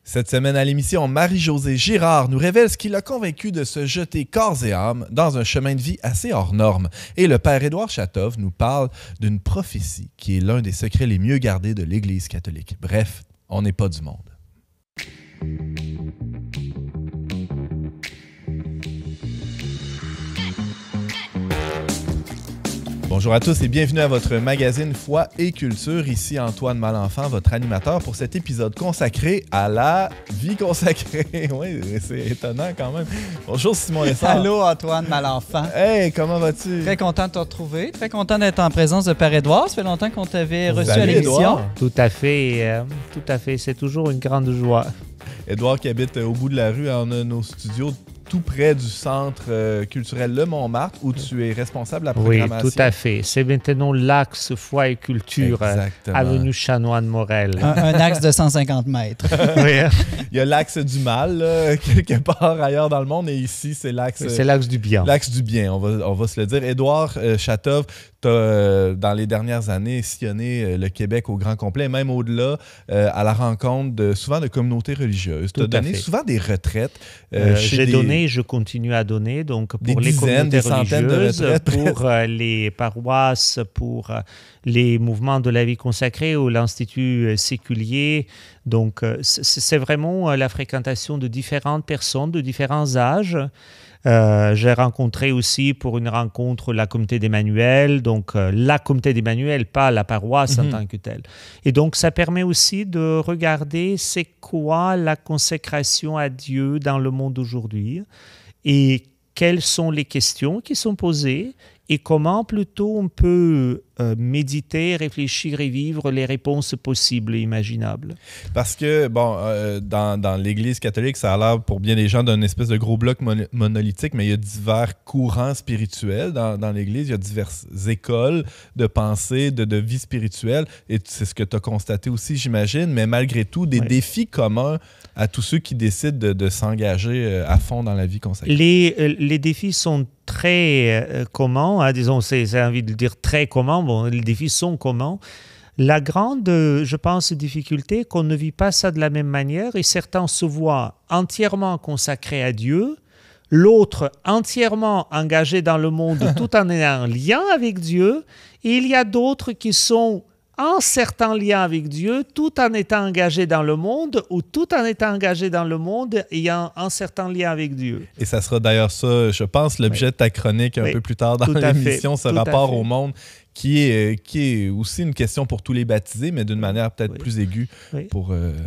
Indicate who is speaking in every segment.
Speaker 1: Cette semaine à l'émission, Marie-Josée Girard nous révèle ce qui l'a convaincu de se jeter corps et âme dans un chemin de vie assez hors norme. Et le père Édouard Chatov nous parle d'une prophétie qui est l'un des secrets les mieux gardés de l'Église catholique. Bref, on n'est pas du monde. Bonjour à tous et bienvenue à votre magazine Foi et Culture. Ici Antoine Malenfant, votre animateur pour cet épisode consacré à la vie consacrée. Oui, c'est étonnant quand même. Bonjour Simon Lessard.
Speaker 2: Allô Antoine Malenfant.
Speaker 1: Hey, comment vas-tu?
Speaker 2: Très content de te retrouver. Très content d'être en présence de Père Édouard. Ça fait longtemps qu'on t'avait reçu à
Speaker 1: Salut,
Speaker 2: l'émission.
Speaker 1: Édouard.
Speaker 3: Tout à fait. C'est toujours une grande joie.
Speaker 1: Édouard qui habite au bout de la rue, on a nos studios tout près du centre culturel Le Montmartre où tu es responsable de la programmation.
Speaker 3: Oui, tout à fait. C'est maintenant l'axe Foi et Culture,
Speaker 1: Exactement.
Speaker 3: avenue Chanoine-Morel.
Speaker 2: Un axe de 150 mètres.
Speaker 3: Oui,
Speaker 1: Il y a l'axe du mal, là, quelque part ailleurs dans le monde, et ici, c'est l'axe...
Speaker 3: c'est l'axe du bien.
Speaker 1: L'axe du bien, on va se le dire. Édouard Chatov, tu as, dans les dernières années, sillonné le Québec au grand complet, même au-delà, à la rencontre souvent de communautés religieuses. Tu as donné souvent des retraites.
Speaker 3: J'ai donné, je continue à donner, donc pour les communautés religieuses, pour les paroisses, pour les mouvements de la vie consacrée ou l'Institut séculier. Donc, c'est vraiment la fréquentation de différentes personnes, de différents âges. J'ai rencontré aussi pour une rencontre la communauté d'Emmanuel, donc la communauté d'Emmanuel, pas la paroisse en tant que telle. Et donc, ça permet aussi de regarder c'est quoi la consécration à Dieu dans le monde d'aujourd'hui et quelles sont les questions qui sont posées et comment plutôt on peut méditer, réfléchir et vivre les réponses possibles et imaginables.
Speaker 1: Parce que, bon, dans l'Église catholique, ça a l'air pour bien des gens d'un espèce de gros bloc monolithique, mais il y a divers courants spirituels dans l'Église. Il y a diverses écoles de pensée, de vie spirituelle, et c'est ce que tu as constaté aussi, j'imagine, mais malgré tout, des défis communs à tous ceux qui décident de s'engager à fond dans la vie consacrée.
Speaker 3: Les défis sont très communs, hein, disons, c'est envie de dire très communs. Bon, les défis sont communs. La grande, je pense, difficulté, qu'on ne vit pas ça de la même manière et certains se voient entièrement consacrés à Dieu, l'autre entièrement engagé dans le monde tout en ayant un lien avec Dieu, et il y a d'autres qui sont en certain lien avec Dieu, tout en étant engagé dans le monde, ou tout en étant engagé dans le monde ayant un certain lien avec Dieu.
Speaker 1: Et ça sera d'ailleurs ça, je pense, l'objet de ta chronique un peu plus tard dans l'émission, ce rapport au monde qui est aussi une question pour tous les baptisés, mais d'une manière peut-être plus aiguë.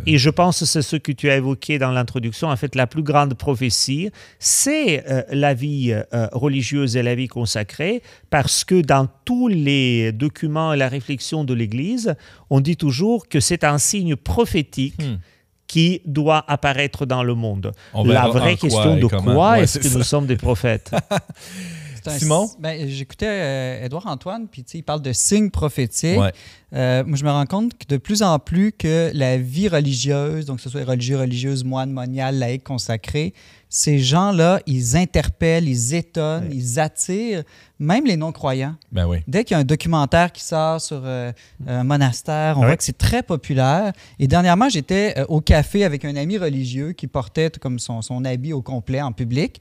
Speaker 3: Et je pense que c'est ce que tu as évoqué dans l'introduction. En fait, la plus grande prophétie, c'est la vie religieuse et la vie consacrée, parce que dans tous les documents et la réflexion de l'Église, on dit toujours que c'est un signe prophétique qui doit apparaître dans le monde. La vraie question de quoi est-ce que nous sommes des prophètes?
Speaker 1: Simon?
Speaker 2: J'écoutais Édouard Antoine, puis il parle de signes prophétiques.
Speaker 1: Ouais.
Speaker 2: Moi, je me rends compte que de plus en plus que la vie religieuse, donc que ce soit religieux, religieuse, moine, moniale, laïque, consacré, ces gens-là, ils interpellent, ils étonnent, ils attirent même les non-croyants.
Speaker 1: Ben oui.
Speaker 2: Dès qu'il y a un documentaire qui sort sur un monastère, on voit que c'est très populaire. Et dernièrement, j'étais au café avec un ami religieux qui portait comme son habit au complet en public.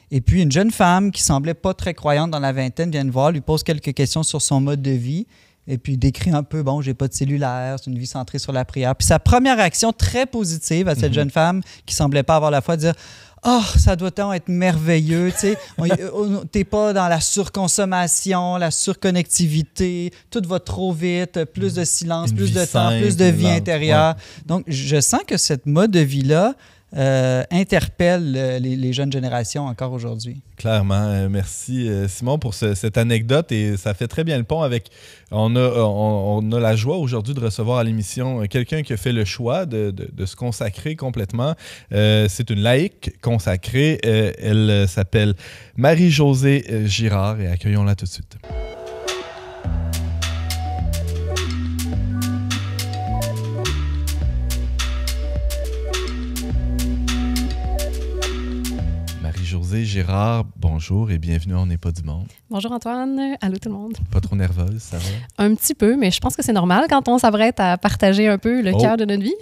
Speaker 2: Et puis, une jeune femme qui semblait pas très croyante dans la vingtaine vient le voir, lui pose quelques questions sur son mode de vie et puis décrit un peu, bon, j'ai pas de cellulaire, c'est une vie centrée sur la prière. Puis sa première réaction très positive à cette jeune femme qui semblait pas avoir la foi, de dire « Oh, ça doit être merveilleux, tu sais, t'es pas dans la surconsommation, la surconnectivité, tout va trop vite, plus de silence, plus de temps, plus de vie intérieure. » Donc, je sens que cette mode de vie-là interpelle les jeunes générations encore aujourd'hui.
Speaker 1: Clairement. Merci Simon pour cette anecdote et ça fait très bien le pont avec... On a la joie aujourd'hui de recevoir à l'émission quelqu'un qui a fait le choix de se consacrer complètement. C'est une laïque consacrée. Elle s'appelle Marie-Josée Girard et accueillons-la tout de suite. Josée Girard, bonjour et bienvenue à On n'est pas du monde.
Speaker 4: Bonjour Antoine, allô tout le monde.
Speaker 1: Pas trop nerveuse, ça va?
Speaker 4: Un petit peu, mais je pense que c'est normal quand on s'apprête à partager un peu le cœur de notre vie.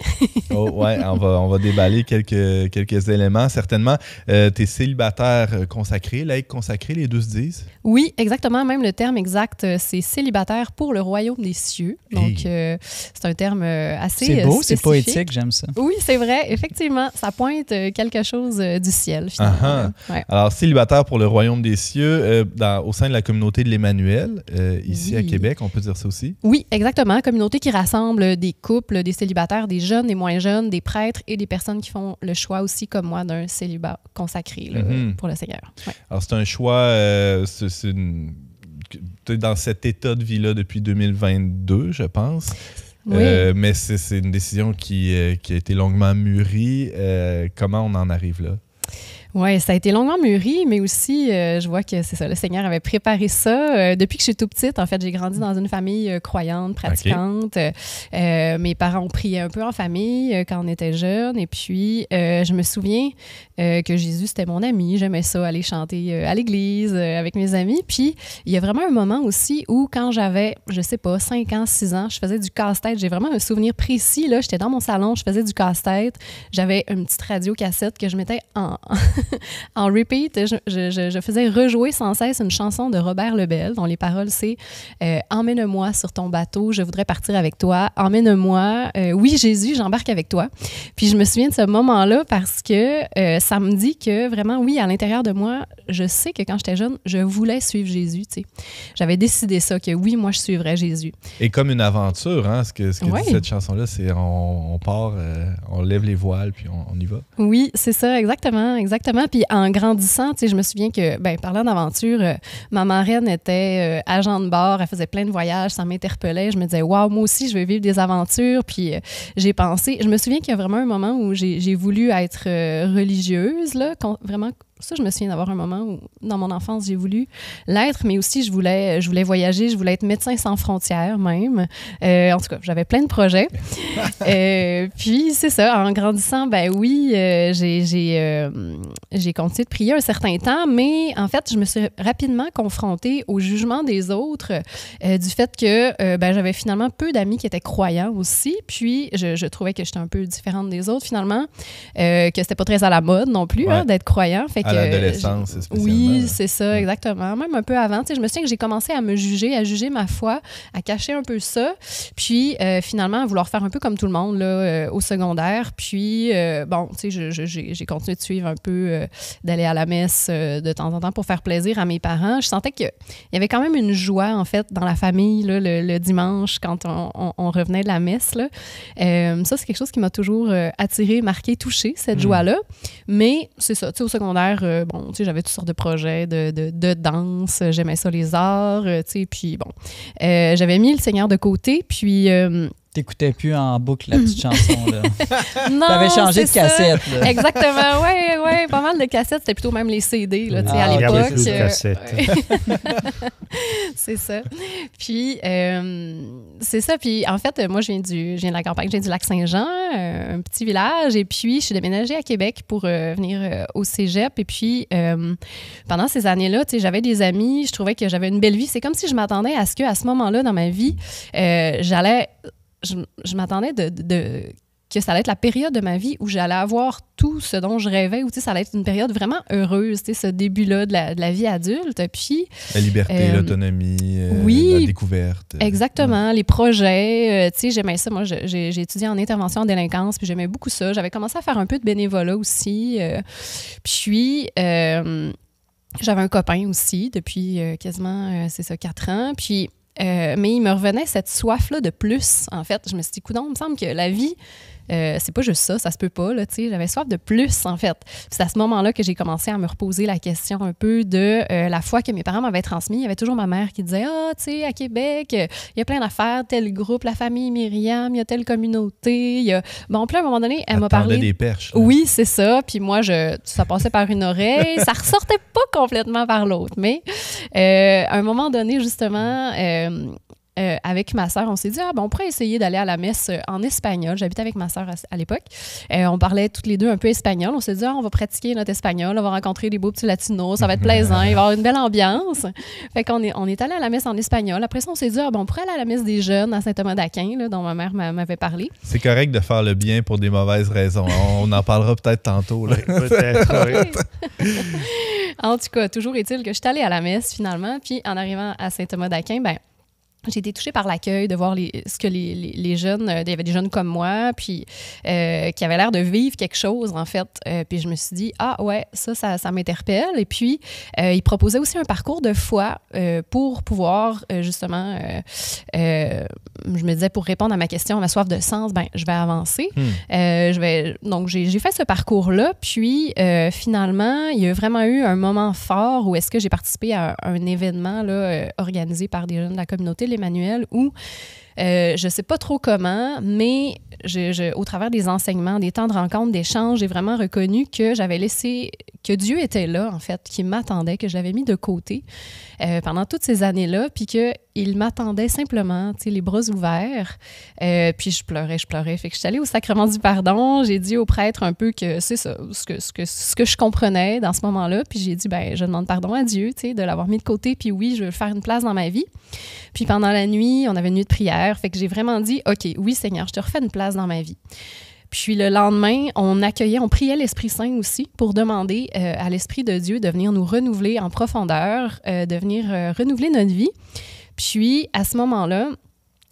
Speaker 1: Ouais, on va déballer quelques éléments, certainement. T'es célibataire consacré, laïque consacré, les deux se disent?
Speaker 4: Oui, exactement, même le terme exact, c'est célibataire pour le royaume des cieux. Donc, c'est un terme assez
Speaker 2: C'est beau,
Speaker 4: spécifique.
Speaker 2: C'est poétique, j'aime ça.
Speaker 4: Oui, c'est vrai, effectivement, ça pointe quelque chose du ciel, finalement.
Speaker 1: Ouais. Alors, célibataire pour le royaume des cieux, au sein de la communauté de l'Emmanuel, ici à Québec, on peut dire ça aussi?
Speaker 4: Oui, exactement. Communauté qui rassemble des couples, des célibataires, des jeunes, des moins jeunes, des prêtres et des personnes qui font le choix aussi, comme moi, d'un célibat consacré là, pour le Seigneur. Ouais.
Speaker 1: Alors, c'est un choix, tu es dans cet état de vie-là depuis 2022, je pense. Oui. Mais c'est une décision qui a été longuement mûrie. Comment on en arrive là?
Speaker 4: Oui, ça a été longuement mûri, mais aussi, je vois que c'est ça, le Seigneur avait préparé ça. Depuis que je suis toute petite, en fait, j'ai grandi dans une famille croyante, pratiquante. Mes parents ont prié un peu en famille quand on était jeunes. Et puis, je me souviens que Jésus, c'était mon ami. J'aimais ça, aller chanter à l'église avec mes amis. Puis, il y a vraiment un moment aussi où, quand j'avais, je sais pas, 5 ans, 6 ans, je faisais du casse-tête. J'ai vraiment un souvenir précis. Là, j'étais dans mon salon, je faisais du casse-tête. J'avais une petite radio-cassette que je mettais en repeat, je faisais rejouer sans cesse une chanson de Robert Lebel, dont les paroles c'est « Emmène-moi sur ton bateau, je voudrais partir avec toi. Emmène-moi. Oui, Jésus, j'embarque avec toi. » Puis je me souviens de ce moment-là parce que ça me dit que vraiment, oui, à l'intérieur de moi, je sais que quand j'étais jeune, je voulais suivre Jésus. Tu sais. J'avais décidé ça, que oui, moi, je suivrais Jésus.
Speaker 1: Et comme une aventure, hein, ce que dit cette chanson-là, c'est on part, on lève les voiles, puis on y va.
Speaker 4: Oui, c'est ça, exactement. Puis en grandissant, tu sais, je me souviens que, parlant d'aventure, ma marraine était agent de bord, elle faisait plein de voyages, ça m'interpellait. Je me disais, waouh, moi aussi, je veux vivre des aventures. Puis j'ai pensé, je me souviens qu'il y a vraiment un moment où j'ai voulu être religieuse, là, vraiment. Ça, je me souviens d'avoir un moment où, dans mon enfance, j'ai voulu l'être, mais aussi, je voulais voyager, je voulais être médecin sans frontières même. En tout cas, j'avais plein de projets. Puis, c'est ça, en grandissant, oui, j'ai continué de prier un certain temps, mais en fait, je me suis rapidement confrontée au jugement des autres du fait que j'avais finalement peu d'amis qui étaient croyants aussi, puis je trouvais que j'étais un peu différente des autres finalement, que c'était pas très à la mode non plus d'être croyant. Fait
Speaker 1: à l'adolescence, spécialement.
Speaker 4: Oui, c'est ça, exactement. Même un peu avant. Tu sais, je me souviens que j'ai commencé à me juger, à juger ma foi, à cacher un peu ça. Puis, finalement, à vouloir faire un peu comme tout le monde là, au secondaire. Puis, tu sais, j'ai continué de suivre un peu, d'aller à la messe de temps en temps pour faire plaisir à mes parents. Je sentais qu'il y avait quand même une joie, en fait, dans la famille là, le dimanche quand on revenait de la messe. Là. Ça, c'est quelque chose qui m'a toujours attiré, marqué, touché, cette joie-là. Mais c'est ça, tu sais, au secondaire, tu sais, j'avais toutes sortes de projets de danse, j'aimais ça les arts, tu sais, puis j'avais mis le Seigneur de côté, puis...
Speaker 2: T'écoutais plus en boucle la petite chanson, là.
Speaker 4: Non,
Speaker 2: t'avais changé de cassette, là.
Speaker 4: Exactement, ouais, pas mal de cassettes, c'était plutôt même les CD, là, tu sais, à l'époque.
Speaker 3: Il y avait plus de cassettes.
Speaker 4: C'est ça. Puis, c'est ça, puis en fait, moi, je viens de la campagne, je viens du Lac-Saint-Jean, un petit village, et puis je suis déménagée à Québec pour venir au cégep, et puis pendant ces années-là, tu sais, j'avais des amis, je trouvais que j'avais une belle vie. C'est comme si je m'attendais à ce qu'à ce moment-là, dans ma vie, je m'attendais que ça allait être la période de ma vie où j'allais avoir tout ce dont je rêvais, où ça allait être une période vraiment heureuse, ce début-là de la vie adulte. Puis,
Speaker 1: la liberté, l'autonomie, la découverte.
Speaker 4: Exactement, les projets. J'aimais ça. Moi, j'ai étudié en intervention en délinquance, puis j'aimais beaucoup ça. J'avais commencé à faire un peu de bénévolat aussi. Puis, j'avais un copain aussi depuis quasiment, 4 ans. Puis, mais il me revenait cette soif-là de plus, en fait. Je me suis dit, coudonc, il me semble que la vie, c'est pas juste ça se peut pas, là, tu sais. J'avais soif de plus, en fait. C'est à ce moment-là que j'ai commencé à me reposer la question un peu de la foi que mes parents m'avaient transmise. Il y avait toujours ma mère qui disait, tu sais, à Québec, il y a plein d'affaires, tel groupe, la famille Myriam, il y a telle communauté, il y a... Bon, puis à un moment donné, elle m'a parlé...
Speaker 1: des perches. Là.
Speaker 4: Oui, c'est ça. Puis moi, ça passait par une oreille, ça ressortait pas complètement par l'autre. Mais à un moment donné, justement... avec ma sœur, on s'est dit, on pourrait essayer d'aller à la messe en espagnol. J'habitais avec ma sœur à l'époque. On parlait toutes les deux un peu espagnol. On s'est dit, on va pratiquer notre espagnol, on va rencontrer des beaux petits latinos, ça va être plaisant, il va y avoir une belle ambiance. Fait qu'on est allé à la messe en espagnol. Après ça, on s'est dit, on pourrait aller à la messe des jeunes à Saint-Thomas-d'Aquin, là, dont ma mère m'avait parlé.
Speaker 1: C'est correct de faire le bien pour des mauvaises raisons. On en parlera peut-être tantôt. Là.
Speaker 3: Peut-être, oui.
Speaker 4: En tout cas, toujours est-il que je suis allée à la messe finalement, puis en arrivant à Saint-Thomas-d'Aquin, j'ai été touchée par l'accueil, de voir ce que les jeunes, il y avait des jeunes comme moi, puis qui avaient l'air de vivre quelque chose, en fait. Puis je me suis dit, ça m'interpelle. Et puis, ils proposaient aussi un parcours de foi pour pouvoir, justement, je me disais, pour répondre à ma question, ma soif de sens, je vais avancer. Donc, j'ai fait ce parcours-là, puis finalement, il y a vraiment eu un moment fort où est-ce que j'ai participé à un événement là, organisé par des jeunes de la communauté, l'Emmanuel, où je ne sais pas trop comment, mais au travers des enseignements, des temps de rencontre, d'échanges, j'ai vraiment reconnu que j'avais laissé, que Dieu était là, en fait, qui m'attendait, que je l'avais mis de côté pendant toutes ces années-là, puis qu'il m'attendait simplement, tu sais, les bras ouverts. Puis je pleurais. Fait que je suis allée au sacrement du pardon, j'ai dit au prêtre un peu que c'est ça, ce que je comprenais dans ce moment-là, puis j'ai dit, je demande pardon à Dieu, tu sais, de l'avoir mis de côté, puis oui, je veux faire une place dans ma vie. Puis pendant la nuit, on avait une nuit de prière, fait que j'ai vraiment dit, OK, oui Seigneur, je te refais une place dans ma vie. Puis le lendemain, on priait l'Esprit Saint aussi pour demander à l'Esprit de Dieu de venir nous renouveler en profondeur, de venir renouveler notre vie. Puis à ce moment-là,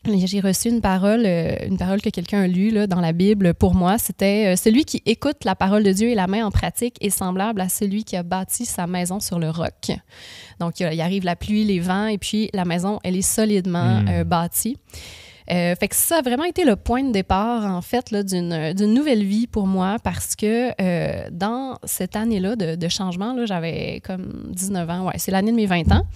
Speaker 4: j'ai reçu une parole que quelqu'un a lue là, dans la Bible pour moi. C'était celui qui écoute la parole de Dieu et la met en pratique est semblable à celui qui a bâti sa maison sur le roc. Donc, il arrive la pluie, les vents, et puis la maison, elle est solidement bâtie. Fait que ça a vraiment été le point de départ, en fait, là, d'une nouvelle vie pour moi parce que dans cette année-là de changement, là, j'avais comme 19 ans. Ouais, c'est l'année de mes 20 ans.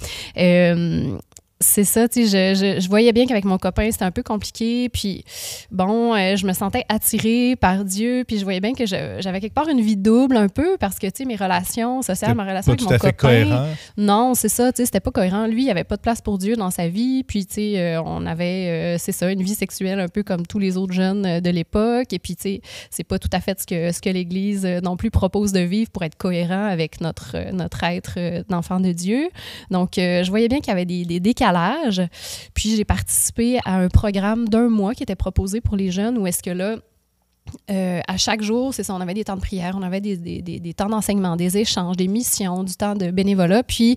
Speaker 4: C'est ça, tu sais, je voyais bien qu'avec mon copain, c'était un peu compliqué, puis bon, je me sentais attirée par Dieu, puis je voyais bien que j'avais quelque part une vie double un peu, parce que, tu sais, mes relations sociales, ma relation avec mon copain...
Speaker 1: Cohérent.
Speaker 4: Non, c'est ça, tu sais, c'était pas cohérent. Lui, il avait pas de place pour Dieu dans sa vie, puis, tu sais, on avait, c'est ça, une vie sexuelle un peu comme tous les autres jeunes de l'époque, et puis, tu sais, c'est pas tout à fait ce que l'Église non plus propose de vivre pour être cohérent avec notre être d'enfant de Dieu. Donc, je voyais bien qu'il y avait des décalages. Puis j'ai participé à un programme d'1 mois qui était proposé pour les jeunes où est-ce que là, à chaque jour, c'est ça, on avait des temps de prière, on avait des temps d'enseignement, des échanges, des missions, du temps de bénévolat. Puis,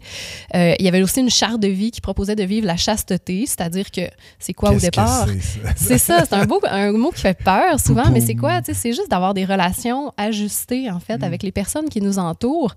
Speaker 4: il y avait aussi une charte de vie qui proposait de vivre la chasteté, c'est-à-dire que c'est quoi au départ? C'est ça, c'est un mot qui fait peur souvent, mais c'est quoi? C'est juste d'avoir des relations ajustées, en fait, avec les personnes qui nous entourent.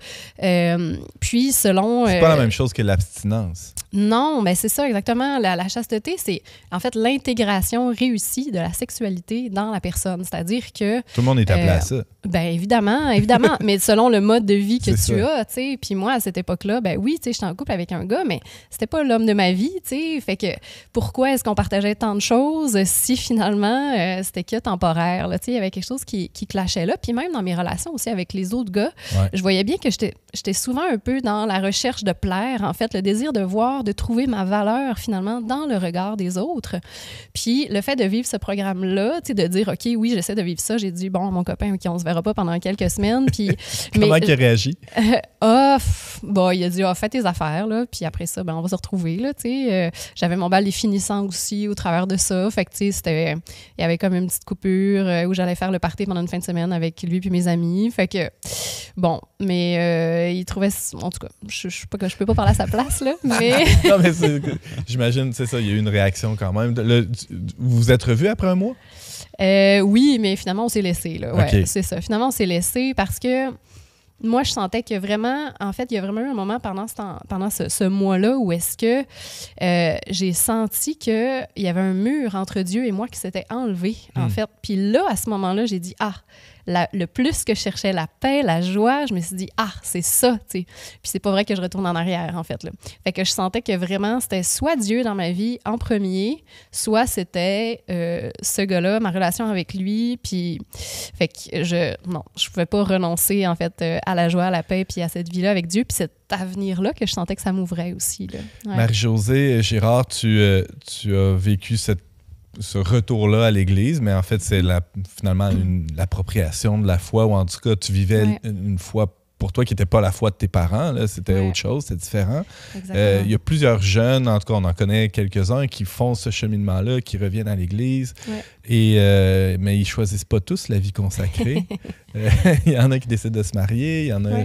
Speaker 4: Puis, selon...
Speaker 1: c'est pas la même chose que l'abstinence.
Speaker 4: Non, mais c'est ça, exactement. La chasteté, c'est en fait l'intégration réussie de la sexualité dans la personne, c'est-à-dire que...
Speaker 1: Tout le monde est appelé à ça.
Speaker 4: Ben évidemment, mais selon le mode de vie que tu as, tu sais. Puis moi, à cette époque-là, ben oui, tu sais, j'étais en couple avec un gars, mais c'était pas l'homme de ma vie, tu sais. Fait que pourquoi est-ce qu'on partageait tant de choses si finalement c'était que temporaire, là, tu sais. Il y avait quelque chose qui clashait là. Puis même dans mes relations aussi avec les autres gars, je voyais bien que j'étais souvent un peu dans la recherche de plaire, en fait, le désir de voir, de trouver ma valeur finalement dans le regard des autres. Puis le fait de vivre ce programme-là, tu sais, de dire, OK, oui, j'essaie de vivre ça. J'ai dit, bon, mon copain, OK, on se verra pas pendant quelques semaines. Puis,
Speaker 1: comment il a réagi?
Speaker 4: Il a dit, fais tes affaires, là. Puis après ça, on va se retrouver, là, tu sais. J'avais mon bal des finissants aussi au travers de ça. Fait que, tu sais, il y avait comme une petite coupure où j'allais faire le party pendant une fin de semaine avec lui puis mes amis. Fait que, bon, mais il trouvait, en tout cas, je peux pas parler à sa place, là, mais...
Speaker 1: Non, mais j'imagine, c'est ça, il y a eu une réaction quand même. Vous vous êtes revus après 1 mois?
Speaker 4: Oui, mais finalement, on s'est laissé. Là. Ouais,
Speaker 1: okay.
Speaker 4: C'est ça. Finalement, on s'est laissé parce que moi, je sentais que vraiment, en fait, il y a vraiment eu un moment pendant ce mois-là où est-ce que j'ai senti qu'il y avait un mur entre Dieu et moi qui s'était enlevé, en fait. Puis là, à ce moment-là, j'ai dit, le plus que je cherchais la paix, la joie, je me suis dit, c'est ça, tu sais. Puis c'est pas vrai que je retourne en arrière, en fait, là. Fait que je sentais que vraiment, c'était soit Dieu dans ma vie en premier, soit c'était ce gars-là, ma relation avec lui, puis fait que je pouvais pas renoncer, en fait, à la joie, à la paix, puis à cette vie-là avec Dieu, puis cet avenir-là que je sentais que ça m'ouvrait aussi, là. Ouais.
Speaker 1: Marie-Josée Girard, tu as vécu ce retour-là à l'Église, mais en fait, c'est finalement l'appropriation de la foi, ou en tout cas, tu vivais une foi pour toi qui n'était pas la foi de tes parents, là, c'était autre chose, c'était différent. Il y a plusieurs jeunes, en tout cas, on en connaît quelques-uns, qui font ce cheminement-là, qui reviennent à l'Église, mais ils ne choisissent pas tous la vie consacrée. Il y en a qui décident de se marier, il y en a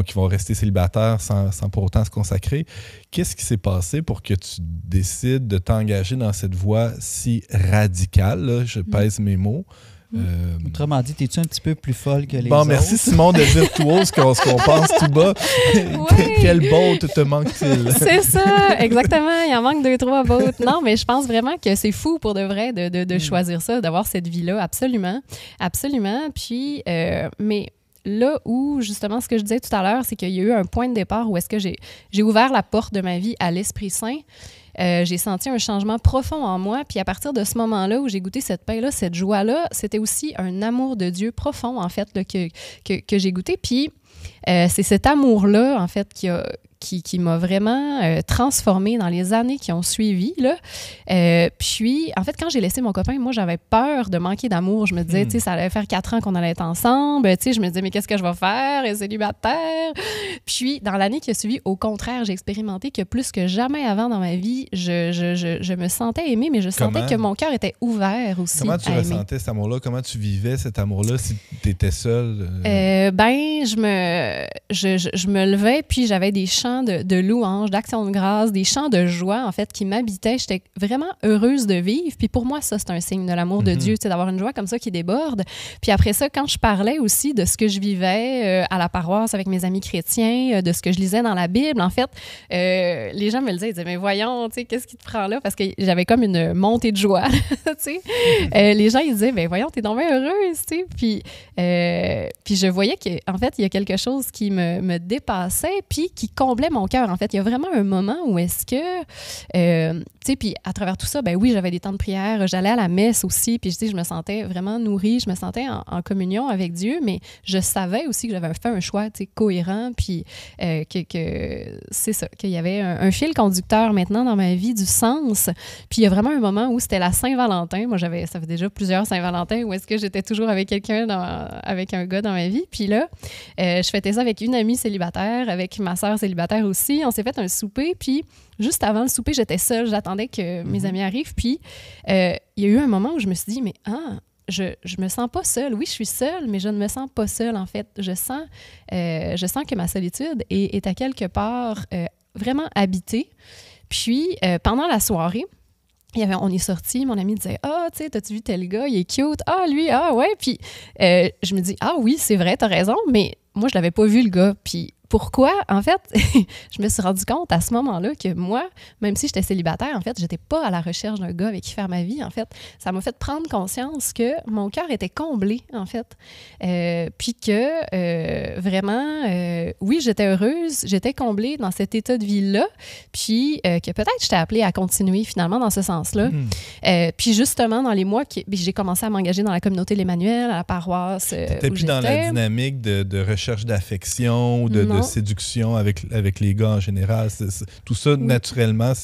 Speaker 1: qui vont rester célibataires sans pour autant se consacrer. Qu'est-ce qui s'est passé pour que tu décides de t'engager dans cette voie si radicale, là, je pèse mes mots?
Speaker 2: Autrement dit, es-tu un petit peu plus folle que les autres?
Speaker 1: Bon, merci Simon de dire tout haut ce qu'on pense tout bas. Quelle botte te manque-t-il?
Speaker 4: C'est ça, exactement. Il en manque 2-3 bottes. Non, mais je pense vraiment que c'est fou pour de vrai de choisir ça, d'avoir cette vie-là. Absolument. Absolument. Puis, mais là où, justement, ce que je disais tout à l'heure, c'est qu'il y a eu un point de départ où est-ce que j'ai ouvert la porte de ma vie à l'Esprit Saint. J'ai senti un changement profond en moi. Puis à partir de ce moment-là où j'ai goûté cette paix-là, cette joie-là, c'était aussi un amour de Dieu profond, en fait, là, que j'ai goûté. Puis c'est cet amour-là, en fait, qui m'a vraiment transformée dans les années qui ont suivi, là. Puis, en fait, quand j'ai laissé mon copain, moi, j'avais peur de manquer d'amour. Je me disais, tu sais, ça allait faire 4 ans qu'on allait être ensemble. Tu sais, je me disais, mais qu'est-ce que je vais faire? Célibataire. Puis, dans l'année qui a suivi, au contraire, j'ai expérimenté que plus que jamais avant dans ma vie, je me sentais aimée, mais je sentais que mon cœur était ouvert aussi.
Speaker 1: Comment tu ressentais cet amour-là? Comment tu vivais cet amour-là si tu étais seule?
Speaker 4: Je me levais, puis j'avais des chants de louanges, d'action de grâce, des chants de joie, en fait, qui m'habitaient. J'étais vraiment heureuse de vivre. Puis pour moi, ça, c'est un signe de l'amour de Dieu, tu sais, d'avoir une joie comme ça qui déborde. Puis après ça, quand je parlais aussi de ce que je vivais à la paroisse avec mes amis chrétiens, de ce que je lisais dans la Bible, en fait, les gens me le disaient, ils disaient, mais voyons, tu sais, qu'est-ce qui te prend là? Parce que j'avais comme une montée de joie, tu sais. Les gens, ils disaient, mais voyons, t'es donc bien heureuse, tu sais. Puis je voyais qu'en fait, il y a quelque chose qui me dépassait, puis qui comblait mon cœur. En fait, il y a vraiment un moment où est-ce que, tu sais, puis à travers tout ça, ben oui, j'avais des temps de prière, j'allais à la messe aussi, puis je me sentais vraiment nourrie, je me sentais en communion avec Dieu, mais je savais aussi que j'avais fait un choix, tu sais, cohérent, puis que c'est ça, qu'il y avait un fil conducteur maintenant dans ma vie, du sens. Puis il y a vraiment un moment où c'était la Saint-Valentin. Moi, ça fait déjà plusieurs Saint-Valentin où est-ce que j'étais toujours avec quelqu'un, avec un gars dans ma vie. Puis là, je fêtais ça avec une amie célibataire, avec ma sœur célibataire aussi. On s'est fait un souper, puis juste avant le souper, j'étais seule. J'attendais que mes amis arrivent, puis il y a eu un moment où je me suis dit, mais je me sens pas seule. Oui, je suis seule, mais je ne me sens pas seule, en fait. Je sens que ma solitude est à quelque part vraiment habitée. Puis, pendant la soirée, on est sortis, mon ami disait « Ah, tu sais, t'as-tu vu tel gars? Il est cute. Ah, lui, ah, ouais. » Puis, je me dis « Ah oui, c'est vrai, t'as raison. » Mais moi, je l'avais pas vu, le gars. Puis, pourquoi? En fait, je me suis rendu compte à ce moment-là que moi, même si j'étais célibataire, en fait, j'étais pas à la recherche d'un gars avec qui faire ma vie, en fait. Ça m'a fait prendre conscience que mon cœur était comblé, en fait. Puis que, vraiment, oui, j'étais heureuse, j'étais comblée dans cet état de vie-là, puis que peut-être j'étais appelée à continuer, finalement, dans ce sens-là. Puis justement, dans les mois, j'ai commencé à m'engager dans la communauté de l'Emmanuel, à la paroisse
Speaker 1: T'étais plus dans la dynamique de recherche d'affection ou de séduction avec les gars en général. Tout ça, naturellement,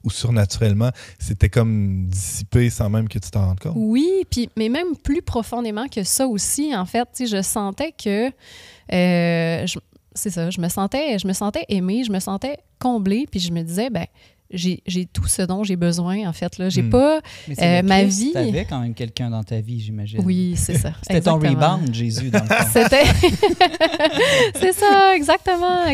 Speaker 1: ou surnaturellement, c'était comme dissipé sans même que tu t'en rendes compte.
Speaker 4: Oui, mais même plus profondément que ça aussi, en fait, je sentais que... c'est ça, je me sentais aimée, je me sentais comblée, puis je me disais, ben j'ai tout ce dont j'ai besoin, en fait. Là. J'ai pas ma vie...
Speaker 2: Tu avais quand même quelqu'un dans ta vie, j'imagine.
Speaker 4: Oui, c'est ça.
Speaker 2: C'était ton rebound, Jésus, dans le fond.
Speaker 4: C'était... c'est ça, exactement.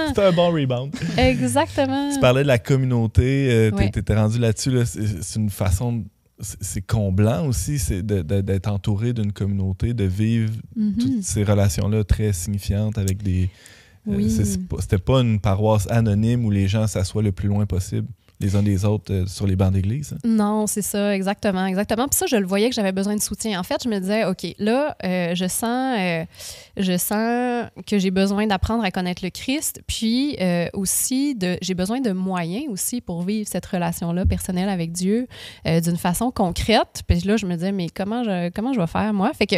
Speaker 1: C'était un bon rebound.
Speaker 4: Exactement.
Speaker 1: Tu parlais de la communauté, t'étais rendu là-dessus. Là, c'est une façon... C'est comblant aussi d'être entouré d'une communauté, de vivre toutes ces relations-là très signifiantes avec des...
Speaker 4: Oui.
Speaker 1: C'était pas une paroisse anonyme où les gens s'assoient le plus loin possible. les uns des autres sur les bancs d'église.
Speaker 4: Non, c'est ça, exactement. Puis ça, je le voyais que j'avais besoin de soutien. En fait, je me disais, OK, là, je sens que j'ai besoin d'apprendre à connaître le Christ, puis aussi, j'ai besoin de moyens aussi pour vivre cette relation-là personnelle avec Dieu d'une façon concrète. Puis là, je me disais, mais comment je vais faire, moi? Fait que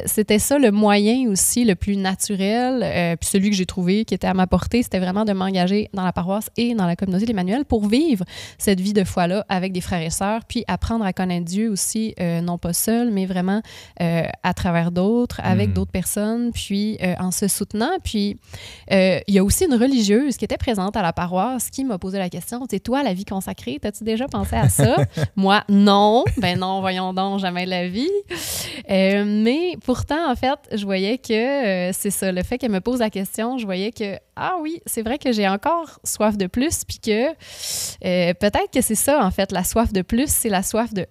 Speaker 4: c'était ça le moyen aussi le plus naturel, puis celui que j'ai trouvé qui était à ma portée, c'était vraiment de m'engager dans la paroisse et dans la communauté de l'Emmanuel pour vivre cette vie de foi-là avec des frères et sœurs, puis apprendre à connaître Dieu aussi, non pas seul, mais vraiment à travers d'autres, avec d'autres personnes, puis en se soutenant. Puis il y a aussi une religieuse qui était présente à la paroisse qui m'a posé la question, c'est toi, la vie consacrée, t'as-tu déjà pensé à ça? Moi, non. Ben non, voyons donc, jamais de la vie. Mais pourtant, en fait, je voyais que c'est ça, le fait qu'elle me pose la question, je voyais que, ah oui, c'est vrai que j'ai encore soif de plus, puis que peut-être que c'est ça, en fait, la soif de plus, c'est la soif de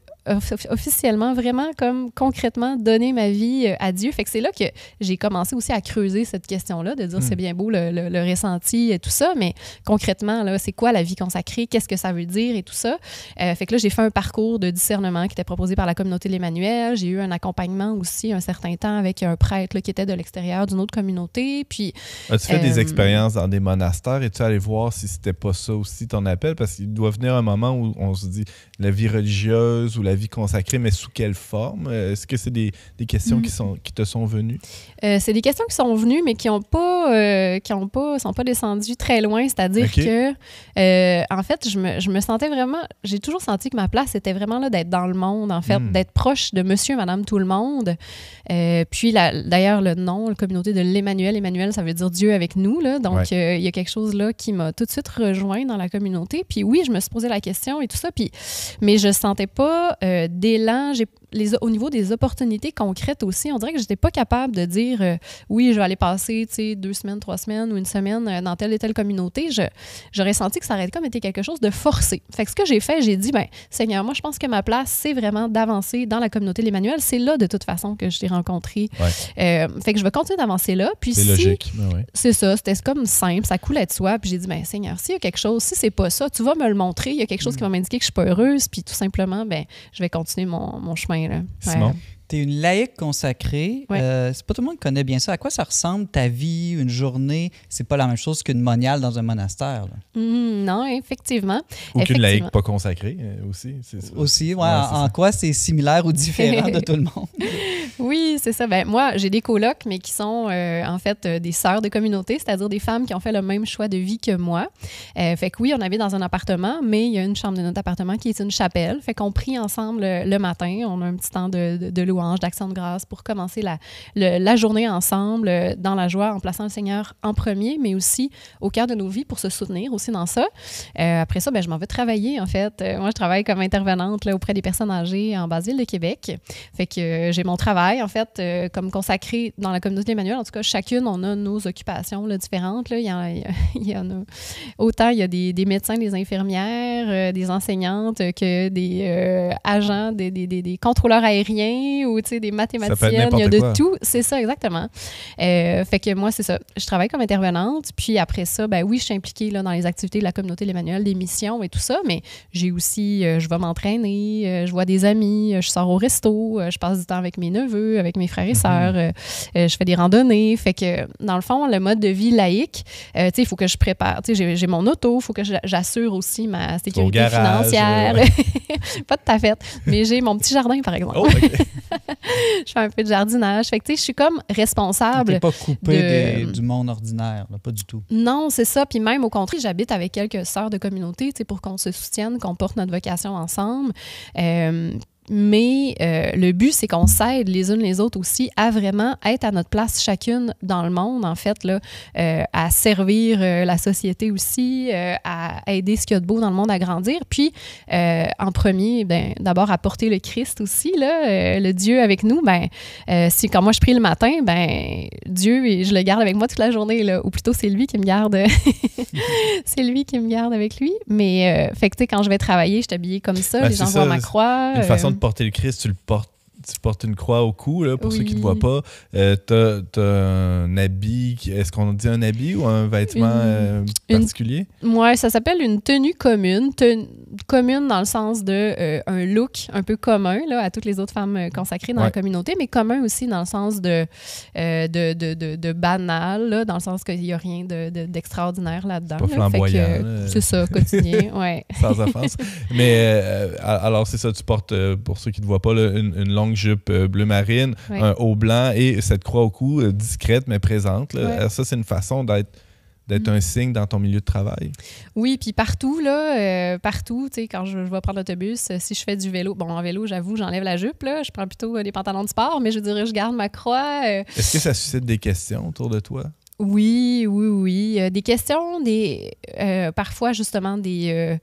Speaker 4: officiellement, vraiment, comme concrètement, donner ma vie à Dieu. Fait que c'est là que j'ai commencé aussi à creuser cette question-là, de dire c'est bien beau le ressenti et tout ça, mais concrètement, là, c'est quoi la vie consacrée? Qu'est-ce que ça veut dire et tout ça? Fait que là, j'ai fait un parcours de discernement qui était proposé par la communauté de l'Emmanuel. J'ai eu un accompagnement aussi un certain temps avec un prêtre là, qui était de l'extérieur d'une autre communauté. Puis,
Speaker 1: as-tu fait des expériences dans des monastères et tu es allé voir si c'était pas ça aussi ton appel? Parce qu'il doit venir un moment où on se dit la vie religieuse ou la vie consacrée, mais sous quelle forme? Est-ce que c'est des questions qui te sont venues?
Speaker 4: C'est des questions qui sont venues, mais qui sont pas descendues très loin. C'est-à-dire que, en fait, je me sentais vraiment... J'ai toujours senti que ma place était vraiment là d'être dans le monde, en fait, d'être proche de monsieur et madame tout le monde. Puis, d'ailleurs, le nom, la communauté de l'Emmanuel, Emmanuel, ça veut dire Dieu avec nous, là. Donc, il y a quelque chose là qui m'a tout de suite rejoint dans la communauté. Puis oui, je me suis posé la question et tout ça, mais je sentais pas d'élan. Au niveau des opportunités concrètes aussi, on dirait que j'étais pas capable de dire oui, je vais aller passer 2 semaines, 3 semaines ou une semaine dans telle et telle communauté. J'aurais senti que ça aurait comme été quelque chose de forcé. Fait que ce que j'ai fait, j'ai dit, Seigneur, moi, je pense que ma place, c'est vraiment d'avancer dans la communauté de l'Emmanuel. C'est là, de toute façon, que je t'ai rencontré. Fait que je vais continuer d'avancer là. Puis
Speaker 1: c'est logique.
Speaker 4: C'est ça, c'était comme simple, ça coulait de soi. Puis j'ai dit, Seigneur, s'il y a quelque chose, si c'est pas ça, tu vas me le montrer. Il y a quelque chose qui va m'indiquer que je suis pas heureuse. Puis tout simplement, je vais continuer mon chemin. Là.
Speaker 1: Simon?
Speaker 2: Tu es une laïque consacrée. C'est pas tout le monde qui connaît bien ça. À quoi ça ressemble ta vie, une journée? C'est pas la même chose qu'une moniale dans un monastère.
Speaker 4: Non, effectivement.
Speaker 1: Ou qu'une laïque pas consacrée aussi.
Speaker 2: Aussi, en quoi c'est similaire ou différent de tout le monde?
Speaker 4: Oui, c'est ça. Moi, j'ai des colocs, mais qui sont en fait des sœurs de communauté, c'est-à-dire des femmes qui ont fait le même choix de vie que moi. Fait que oui, on habite dans un appartement, mais il y a une chambre de notre appartement qui est une chapelle. Fait qu'on prie ensemble le matin. On a un petit temps de louange, d'action de grâce pour commencer la journée ensemble dans la joie, en plaçant le Seigneur en premier, mais aussi au cœur de nos vies pour se soutenir aussi dans ça. Après ça, je m'en vais travailler, en fait. Moi, je travaille comme intervenante là, auprès des personnes âgées en Basse-Ville de Québec. Fait que j'ai mon travail, en fait, comme consacré dans la communauté d'Emmanuel. En tout cas, chacune, on a nos occupations là, différentes. Là. Il y en a autant, il y a des médecins, des infirmières, des enseignantes que des agents, des contrôleurs aériens ou des mathématiciennes. Il y a de tout. C'est ça, exactement. Fait que moi, c'est ça. Je travaille comme intervenante. Puis après ça, oui, je suis impliquée là, dans les activités de la communauté de l'Emmanuel, des missions et tout ça. Mais j'ai aussi, je vais m'entraîner, je vois des amis, je sors au resto, je passe du temps avec mes neveux, avec mes frères et sœurs, je fais des randonnées. Fait que, dans le fond, le mode de vie laïque, il faut que je prépare. J'ai mon auto, il faut que j'assure aussi ma sécurité financière. Pas de ta fête, mais j'ai mon petit jardin, par exemple. Je fais un peu de jardinage. Fait que, je suis comme responsable.
Speaker 2: T'es pas coupée du monde ordinaire, là, pas du tout.
Speaker 4: Non, c'est ça. Puis même, au contraire, j'habite avec quelques sœurs de communauté, pour qu'on se soutienne, qu'on porte notre vocation ensemble. Mais le but, c'est qu'on s'aide les unes les autres aussi à vraiment être à notre place chacune dans le monde, en fait, là, à servir la société aussi, à aider ce qu'il y a de beau dans le monde à grandir. Puis, en premier, d'abord, à porter le Christ aussi, là, le Dieu avec nous. Si quand moi je prie le matin, Dieu, je le garde avec moi toute la journée, là, ou plutôt c'est lui qui me garde. C'est lui qui me garde avec lui. Mais, fait que, quand je vais travailler, je suis habillée comme ça, les gens voient ma croix.
Speaker 1: Une façon de porter le Christ, tu le portes tu portes une croix au cou, là, pour ceux qui ne te voient pas. Tu as un habit. Est-ce qu'on dit un habit ou un vêtement particulier?
Speaker 4: Oui, ça s'appelle une tenue commune. Commune dans le sens de un look un peu commun là, à toutes les autres femmes consacrées dans la communauté, mais commun aussi dans le sens de banal, là, dans le sens qu'il n'y a rien d'extraordinaire là-dedans.
Speaker 1: Pas flamboyant.
Speaker 4: C'est ça, quotidien, oui.
Speaker 1: Sans offense. Mais alors, c'est ça, tu portes, pour ceux qui ne te voient pas, là, une longue jupe bleu marine, un haut blanc et cette croix au cou, discrète mais présente. Là. Ça, c'est une façon d'être un signe dans ton milieu de travail. Oui,
Speaker 4: puis partout, là, tu sais, quand je vais prendre l'autobus, si je fais du vélo, en vélo, j'avoue, j'enlève la jupe, là, je prends plutôt des pantalons de sport, mais je dirais, je garde ma croix.
Speaker 1: Est-ce que ça suscite des questions autour de toi?
Speaker 4: Oui. Des questions, parfois, justement, de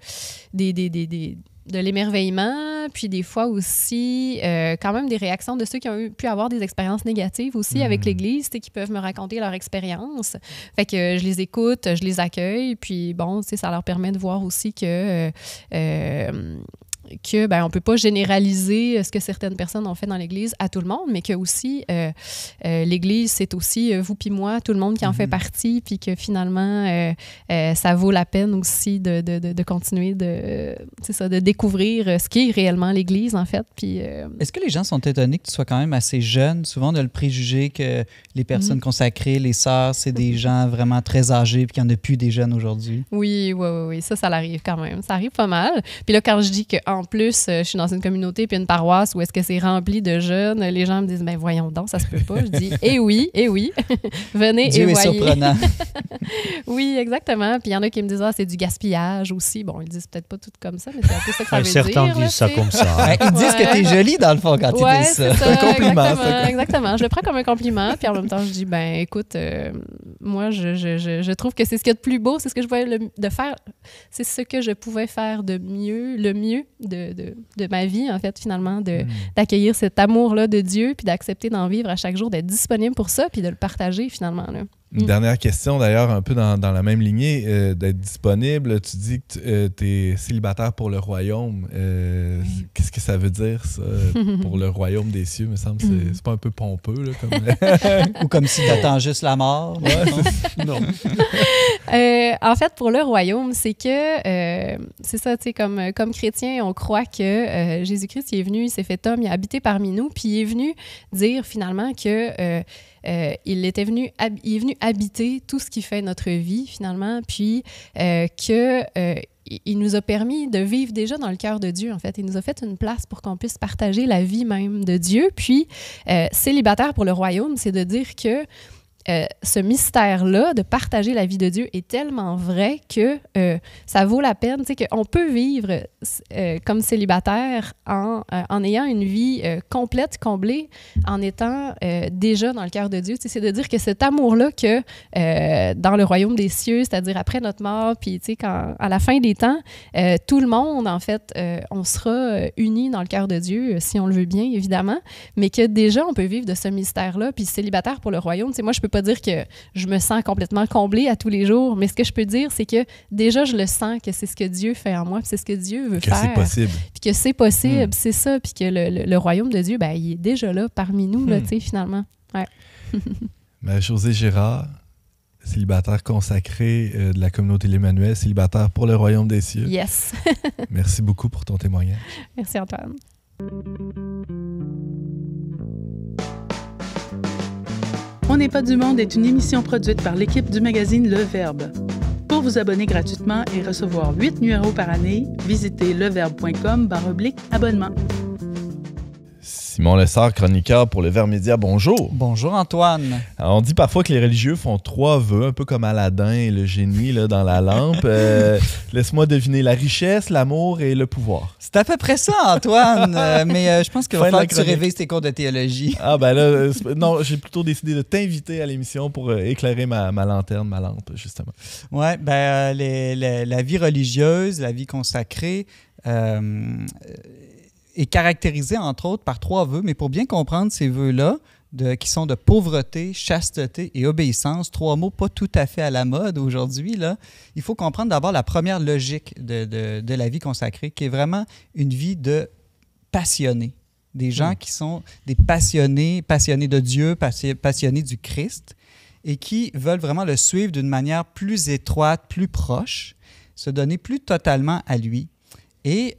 Speaker 4: l'émerveillement, puis des fois aussi quand même des réactions de ceux qui ont pu avoir des expériences négatives aussi avec l'Église, qui peuvent me raconter leur expérience. Fait que je les écoute, je les accueille, puis bon, ça leur permet de voir aussi que on peut pas généraliser ce que certaines personnes ont fait dans l'Église à tout le monde, mais que aussi l'Église, c'est aussi vous puis moi, tout le monde qui en fait partie, puis que finalement, ça vaut la peine aussi de continuer de découvrir ce qu'est réellement l'Église, en fait. Puis,
Speaker 2: Est-ce que les gens sont étonnés que tu sois quand même assez jeune? Souvent, on a le préjugé que les personnes consacrées, les sœurs, c'est des gens vraiment très âgés, puis qu'il n'y en a plus des jeunes aujourd'hui.
Speaker 4: Oui, ça arrive quand même. Ça arrive pas mal. Puis là, quand je dis qu'en plus, je suis dans une communauté puis une paroisse où est-ce que c'est rempli de jeunes, les gens me disent, ben voyons donc, ça se peut pas. Je dis, eh oui, venez
Speaker 2: Dieu
Speaker 4: et
Speaker 2: est
Speaker 4: voyez.
Speaker 2: surprenant.
Speaker 4: Oui, exactement. Puis il y en a qui me disent, c'est du gaspillage aussi. Bon, ils disent peut-être pas tout comme ça, mais c'est un peu ça que ça veut dire.
Speaker 3: Certains disent ça comme ça.
Speaker 2: Ils disent que t'es jolie dans le fond quand ils disent ça.
Speaker 4: C'est
Speaker 2: un compliment.
Speaker 4: Exactement. Je le prends comme un compliment. Puis en même temps, je dis, ben écoute, moi, je trouve que c'est ce qu'il y a de plus beau, c'est ce que je pouvais de faire, c'est ce que je pouvais faire de mieux, le mieux de ma vie, en fait, finalement, d'accueillir cet amour-là de Dieu, puis d'accepter d'en vivre à chaque jour, d'être disponible pour ça, puis de le partager, finalement, là.
Speaker 1: Une dernière question, d'ailleurs, un peu dans la même lignée, d'être disponible. Tu dis que tu es célibataire pour le royaume. Qu'est-ce que ça veut dire, ça, pour le royaume des cieux? Me semble que c'est pas un peu pompeux, là, comme...
Speaker 2: Ou comme si tu attends juste la mort.
Speaker 1: Non.
Speaker 4: En fait, pour le royaume, c'est que, c'est ça, tu sais, comme chrétien, on croit que Jésus-Christ, il est venu, il s'est fait homme, il a habité parmi nous, puis il est venu dire, finalement, que... il est venu habiter tout ce qui fait notre vie, finalement, puis il nous a permis de vivre déjà dans le cœur de Dieu, en fait. Il nous a fait une place pour qu'on puisse partager la vie même de Dieu. Puis, célibataire pour le royaume, c'est de dire que ce mystère-là, de partager la vie de Dieu, est tellement vrai que ça vaut la peine, tu sais, qu'on peut vivre comme célibataire en ayant une vie complète, comblée, en étant déjà dans le cœur de Dieu. Tu sais, c'est de dire que cet amour-là que dans le royaume des cieux, c'est-à-dire après notre mort, puis tu sais, à la fin des temps, tout le monde, en fait, on sera unis dans le cœur de Dieu, si on le veut bien, évidemment, mais que déjà, on peut vivre de ce mystère-là. Puis célibataire pour le royaume, tu sais, moi, je peux pas dire que je me sens complètement comblée à tous les jours, mais ce que je peux dire, c'est que déjà, je le sens que c'est ce que Dieu fait en moi, puis c'est ce que Dieu veut faire.
Speaker 1: Que c'est possible.
Speaker 4: Puis que c'est possible, c'est ça, puis que le royaume de Dieu, ben, il est déjà là parmi nous, là, tu sais, finalement. Ouais.
Speaker 1: Josée Gérard, célibataire consacré de la communauté l'Emmanuel, célibataire pour le royaume des cieux.
Speaker 4: Yes.
Speaker 1: Merci beaucoup pour ton témoignage.
Speaker 4: Merci, Antoine.
Speaker 5: On n'est pas du monde est une émission produite par l'équipe du magazine Le Verbe. Pour vous abonner gratuitement et recevoir 8 numéros par année, visitez leverbe.com/abonnement.
Speaker 1: Simon Lessard, chroniqueur pour le Verbe Média, bonjour.
Speaker 2: Bonjour Antoine.
Speaker 1: Alors, on dit parfois que les religieux font 3 vœux, un peu comme Aladdin et le génie là, dans la lampe. Laisse-moi deviner la richesse, l'amour et le pouvoir.
Speaker 2: C'est à peu près ça, Antoine. Mais je pense qu'il va falloir que tu révises tes cours de théologie.
Speaker 1: Ah ben là, non, j'ai plutôt décidé de t'inviter à l'émission pour éclairer ma lanterne, ma lampe, justement.
Speaker 2: Oui, ben la vie religieuse, la vie consacrée... est caractérisé, entre autres, par 3 vœux. Mais pour bien comprendre ces vœux-là, qui sont de pauvreté, chasteté et obéissance, 3 mots pas tout à fait à la mode aujourd'hui, là, il faut comprendre d'abord la première logique de la vie consacrée, qui est vraiment une vie de passionné, des gens qui sont des passionnés de Dieu, passionnés du Christ, et qui veulent vraiment le suivre d'une manière plus étroite, plus proche, se donner plus totalement à lui. Et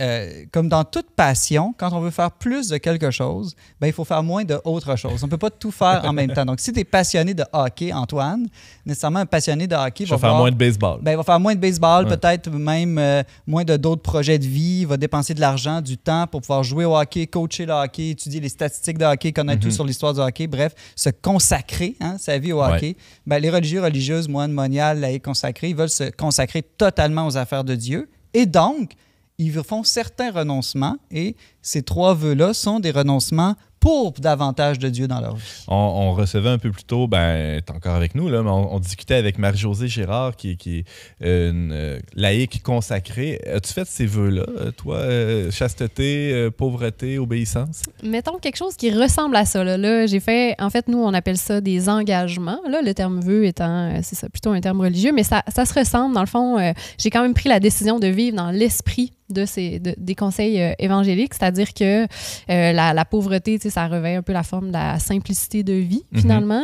Speaker 2: comme dans toute passion, quand on veut faire plus de quelque chose, ben, il faut faire moins d'autre chose. On ne peut pas tout faire en même temps. Donc, si tu es passionné de hockey, Antoine, nécessairement un passionné de hockey
Speaker 1: va faire moins de baseball.
Speaker 2: Ben, il va faire moins de baseball, peut-être même moins d'autres projets de vie. Il va dépenser de l'argent, du temps pour pouvoir jouer au hockey, coacher le hockey, étudier les statistiques de hockey, connaître tout sur l'histoire du hockey. Bref, se consacrer sa vie au hockey. Ben, les religieux, religieuses, moines, moniales, laïcs consacrés, ils veulent se consacrer totalement aux affaires de Dieu. Et donc, ils font certains renoncements et ces 3 vœux-là sont des renoncements pour davantage de Dieu dans leur vie.
Speaker 1: On recevait un peu plus tôt, ben, t'es encore avec nous, là, mais on discutait avec Marie-Josée Gérard, qui est une laïque consacrée. As-tu fait ces vœux-là, toi? Chasteté, pauvreté, obéissance?
Speaker 4: Mettons quelque chose qui ressemble à ça. Là, j'ai fait, en fait, nous, on appelle ça des engagements. Là, le terme vœu étant, c'est ça, plutôt un terme religieux, mais ça se ressemble. Dans le fond, j'ai quand même pris la décision de vivre dans l'esprit des conseils évangéliques, c'est-à-dire que la pauvreté, ça revêt un peu la forme de la simplicité de vie, finalement.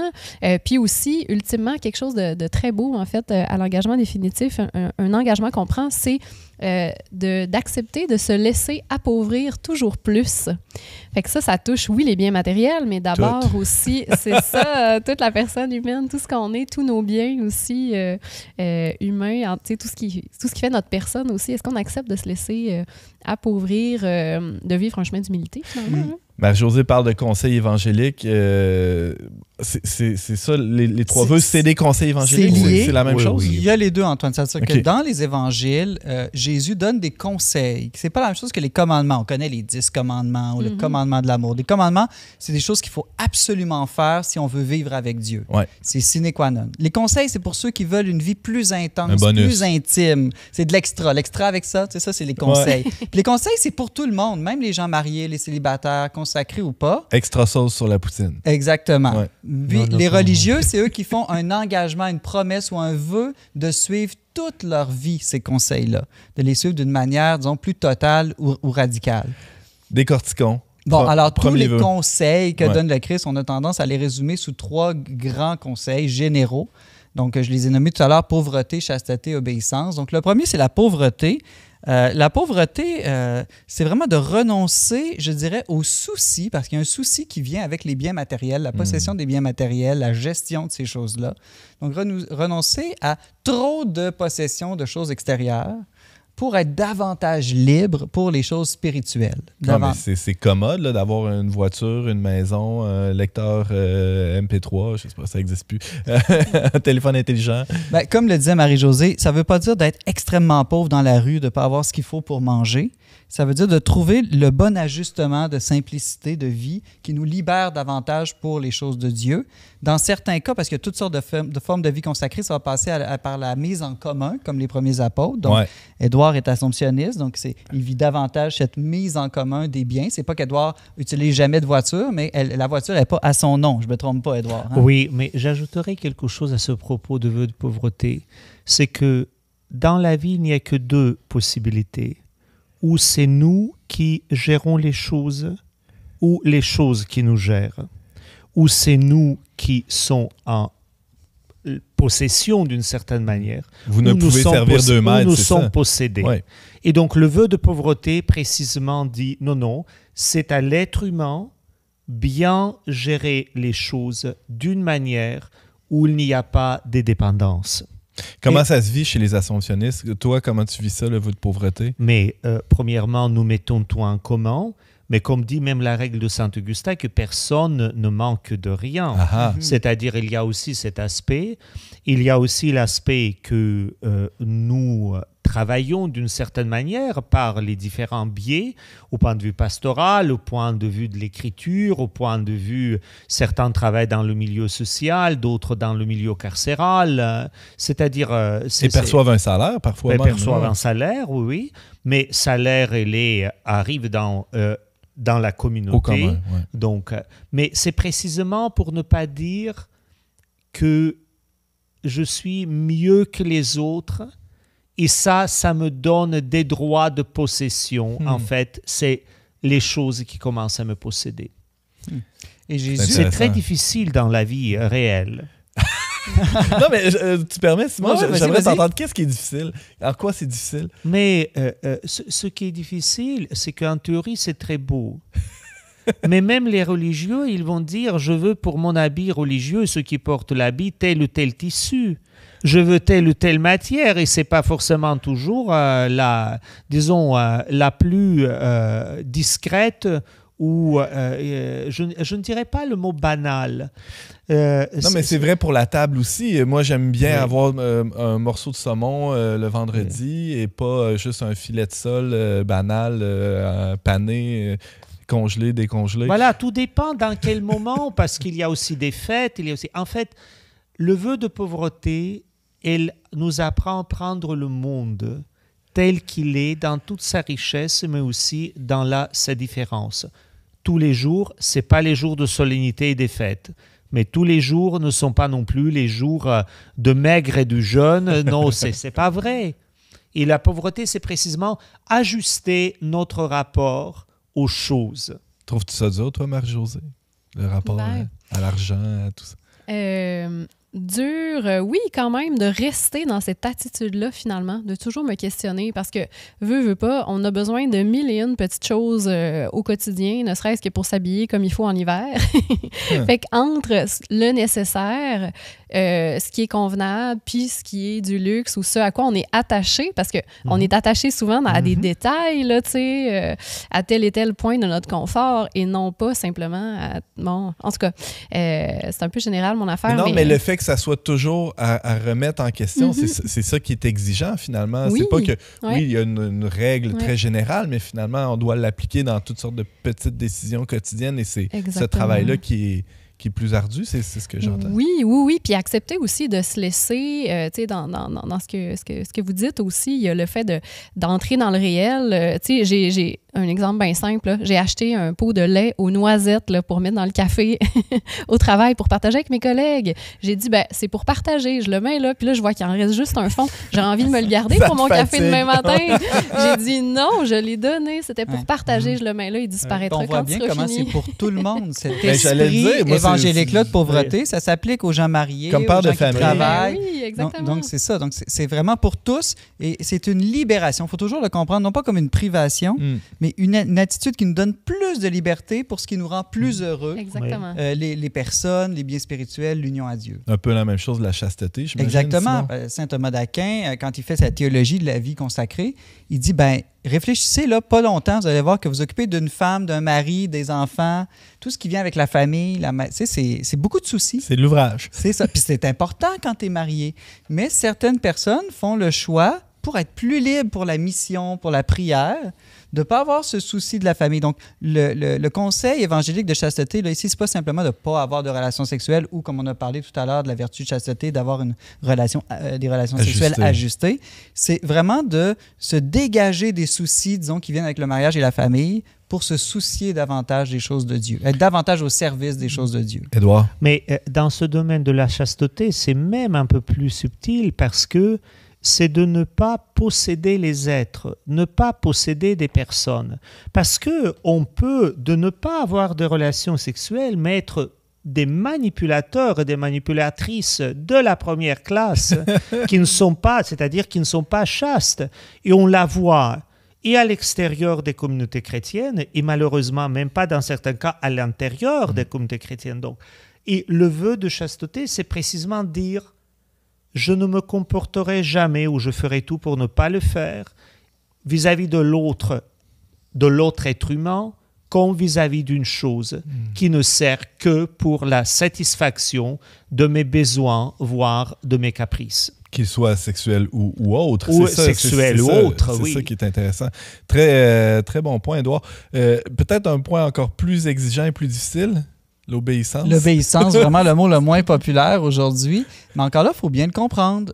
Speaker 4: Puis aussi, ultimement, quelque chose de très beau, en fait, à l'engagement définitif. Un engagement qu'on prend, c'est d'accepter de se laisser appauvrir toujours plus. Fait que ça touche, oui, les biens matériels, mais d'abord aussi, c'est ça, toute la personne humaine, tout ce qu'on est, tous nos biens aussi humains, tout ce qui fait notre personne aussi. Est-ce qu'on accepte de se laisser appauvrir, de vivre un chemin d'humilité, finalement?
Speaker 1: Marie-Josée parle de conseils évangéliques. C'est ça, les 3 vœux, c'est des conseils évangéliques? C'est la même chose?
Speaker 2: Oui. Il y a les deux, Antoine. C'est-à-dire que dans les évangiles, Jésus donne des conseils. C'est pas la même chose que les commandements. On connaît les 10 commandements ou le commandement de l'amour. Les commandements, c'est des choses qu'il faut absolument faire si on veut vivre avec Dieu.
Speaker 1: Ouais.
Speaker 2: C'est sine qua non. Les conseils, c'est pour ceux qui veulent une vie plus intense, plus intime. C'est de l'extra. L'extra avec ça, ça, c'est les conseils. Puis les conseils, c'est pour tout le monde, même les gens mariés, les célibataires, consacrés ou pas.
Speaker 1: Extra sauce sur la poutine.
Speaker 2: Exactement.
Speaker 1: Ouais.
Speaker 2: Les religieux, c'est eux qui font un engagement, une promesse ou un vœu de suivre toute leur vie ces conseils-là, de les suivre d'une manière, disons, plus totale ou radicale.
Speaker 1: Décortiquons.
Speaker 2: Bon, alors tous les conseils que donne le Christ, on a tendance à les résumer sous 3 grands conseils généraux. Donc, je les ai nommés tout à l'heure, pauvreté, chasteté, obéissance. Donc, le premier, c'est la pauvreté. La pauvreté, c'est vraiment de renoncer, je dirais, au souci, parce qu'il y a un souci qui vient avec les biens matériels, la possession des biens matériels, la gestion de ces choses-là. Donc, renoncer à trop de possession de choses extérieures pour être davantage libre pour les choses spirituelles.
Speaker 1: C'est commode là, d'avoir une voiture, une maison, un lecteur MP3, je sais pas, ça n'existe plus, un téléphone intelligent.
Speaker 2: Ben, comme le disait Marie-Josée, ça ne veut pas dire d'être extrêmement pauvre dans la rue, de ne pas avoir ce qu'il faut pour manger. Ça veut dire de trouver le bon ajustement de simplicité de vie qui nous libère davantage pour les choses de Dieu. Dans certains cas, parce qu'il y a toutes sortes de formes de vie consacrées, ça va passer par la mise en commun, comme les premiers apôtres. Donc, Édouard est assomptionniste, donc il vit davantage cette mise en commun des biens. C'est pas qu'Édouard n'utilise jamais de voiture, mais la voiture n'est pas à son nom. Je ne me trompe pas, Édouard. Hein?
Speaker 3: Oui, mais j'ajouterai quelque chose à ce propos de vœux de pauvreté. C'est que dans la vie, il n'y a que 2 possibilités. Ou c'est nous qui gérons les choses, ou les choses qui nous gèrent. Ou c'est nous qui sommes en possession d'une certaine manière.
Speaker 1: Vous ne pouvez servir de maître,
Speaker 3: nous sommes possédés. Ouais. Et donc le vœu de pauvreté précisément dit non, c'est à l'être humain bien gérer les choses d'une manière où il n'y a pas de dépendance.
Speaker 1: Comment ça se vit chez les assomptionnistes? Toi, comment tu vis ça, le vœu de pauvreté?
Speaker 3: Mais premièrement, nous mettons tout en commun. Mais comme dit même la règle de Saint-Augustin, que personne ne manque de rien. C'est-à-dire, il y a aussi cet aspect. Il y a aussi l'aspect que nous travaillons d'une certaine manière par les différents biais, au point de vue pastoral, au point de vue de l'écriture, au point de vue, certains travaillent dans le milieu social, d'autres dans le milieu carcéral. C'est-à-dire...
Speaker 1: Ils perçoivent un salaire parfois.
Speaker 3: Ils perçoivent un salaire, oui. Mais salaire, arrive dans la communauté.
Speaker 1: Commun,
Speaker 3: Donc, mais c'est précisément pour ne pas dire que je suis mieux que les autres et ça me donne des droits de possession. En fait, c'est les choses qui commencent à me posséder.
Speaker 2: Et Jésus,
Speaker 3: c'est très difficile dans la vie réelle.
Speaker 1: Non, mais tu permets, Simon, j'aimerais t'entendre. Qu'est-ce qui est difficile? En quoi c'est difficile?
Speaker 3: Mais ce qui est difficile, c'est qu'en théorie, c'est très beau. Mais même les religieux, ils vont dire, je veux pour mon habit religieux, ceux qui portent l'habit, tel ou tel tissu. Je veux telle ou telle matière, et ce n'est pas forcément toujours la plus discrète, ou je ne dirais pas le mot banal.
Speaker 1: Non, mais c'est vrai pour la table aussi. Moi, j'aime bien avoir un morceau de saumon le vendredi et pas juste un filet de sol banal, pané, congelé, décongelé.
Speaker 3: Voilà, tout dépend dans quel moment, parce qu'il y a aussi des fêtes. En fait, le vœu de pauvreté, elle nous apprend à prendre le monde tel qu'il est, dans toute sa richesse, mais aussi dans sa différence. Tous les jours, ce n'est pas les jours de solennité et des fêtes. Mais tous les jours ne sont pas non plus les jours de maigre et de jeûne. Non, c'est pas vrai. Et la pauvreté, c'est précisément ajuster notre rapport aux choses.
Speaker 1: Trouves-tu ça dur, toi, Marie-Josée? Le rapport à l'argent, à tout ça?
Speaker 4: Dur, oui, quand même, de rester dans cette attitude-là, finalement, de toujours me questionner, parce que, veux pas, on a besoin de 1001 petites choses au quotidien, ne serait-ce que pour s'habiller comme il faut en hiver. Fait qu'entre le nécessaire, ce qui est convenable, puis ce qui est du luxe, ou ce à quoi on est attaché, parce qu'on est attaché souvent à des détails, là, tu sais, à tel et tel point de notre confort, et non pas simplement à... Bon, en tout cas, c'est un peu général, mon affaire.
Speaker 1: Mais le fait que ça soit toujours à remettre en question, c'est ça qui est exigeant, finalement. Oui. C'est pas que, oui, il y a une règle très générale, mais finalement, on doit l'appliquer dans toutes sortes de petites décisions quotidiennes, et c'est ce travail-là qui est plus ardu, c'est ce que j'entends.
Speaker 4: Oui. Puis accepter aussi de se laisser, tu sais, dans ce que vous dites aussi, il y a le fait d'entrer dans le réel. Tu sais, j'ai un exemple bien simple. Là. J'ai acheté un pot de lait aux noisettes là, pour mettre dans le café au travail pour partager avec mes collègues. J'ai dit, c'est pour partager. Je le mets là, puis là, je vois qu'il en reste juste un fond. J'ai envie de me le garder pour mon café demain matin. J'ai dit non, je l'ai donné. C'était pour partager. Je le mets là, il disparaîtra
Speaker 2: on voit
Speaker 4: quand
Speaker 2: bien
Speaker 4: il sera
Speaker 2: comment
Speaker 4: fini.
Speaker 2: c'est pour tout le monde. Cet esprit évangélique-là de pauvreté, ça s'applique aux gens mariés,
Speaker 1: comme
Speaker 2: aux gens qui
Speaker 1: famille.
Speaker 2: travaillent.
Speaker 4: Oui, exactement.
Speaker 2: Donc, c'est ça. Donc, c'est vraiment pour tous. Et c'est une libération. Il faut toujours le comprendre, non pas comme une privation, mais une attitude qui nous donne plus de liberté pour ce qui nous rend plus heureux.
Speaker 4: Exactement.
Speaker 2: Les personnes, les biens spirituels, l'union à Dieu.
Speaker 1: Un peu la même chose de la chasteté, je m'imagine.
Speaker 2: Exactement. Saint Thomas d'Aquin, quand il fait sa théologie de la vie consacrée, il dit, réfléchissez là, pas longtemps, vous allez voir que vous occupez d'une femme, d'un mari, des enfants, tout ce qui vient avec la famille. C'est beaucoup de soucis.
Speaker 1: C'est de l'ouvrage.
Speaker 2: C'est ça. Puis c'est important quand tu es marié. Mais certaines personnes font le choix, pour être plus libres pour la mission, pour la prière, de ne pas avoir ce souci de la famille. Donc, le conseil évangélique de chasteté, là, ici, ce n'est pas simplement de ne pas avoir de relations sexuelles ou, comme on a parlé tout à l'heure de la vertu de chasteté, d'avoir des relations sexuelles ajustées. C'est vraiment de se dégager des soucis, disons, qui viennent avec le mariage et la famille pour se soucier davantage des choses de Dieu, être davantage au service des choses de Dieu.
Speaker 1: Édouard?
Speaker 3: Mais dans ce domaine de la chasteté, c'est même un peu plus subtil parce que c'est de ne pas posséder les êtres, ne pas posséder des personnes. Parce qu'on peut, de ne pas avoir de relations sexuelles, mais être des manipulateurs et des manipulatrices de la première classe qui ne sont pas, c'est-à-dire qui ne sont pas chastes. Et on la voit et à l'extérieur des communautés chrétiennes, et malheureusement même pas dans certains cas à l'intérieur des communautés chrétiennes. Donc. Et le vœu de chasteté, c'est précisément dire je ne me comporterai jamais ou je ferai tout pour ne pas le faire vis-à-vis de l'autre être humain comme vis-à-vis d'une chose qui ne sert que pour la satisfaction de mes besoins, voire de mes caprices.
Speaker 1: Qu'ils soient sexuels ou autres.
Speaker 3: Ou sexuels ou autres, oui.
Speaker 1: C'est ça qui est intéressant. Très, très bon point, Édouard. Peut-être un point encore plus exigeant et plus difficile. L'obéissance.
Speaker 2: L'obéissance, vraiment le mot le moins populaire aujourd'hui. Mais encore là, il faut bien le comprendre.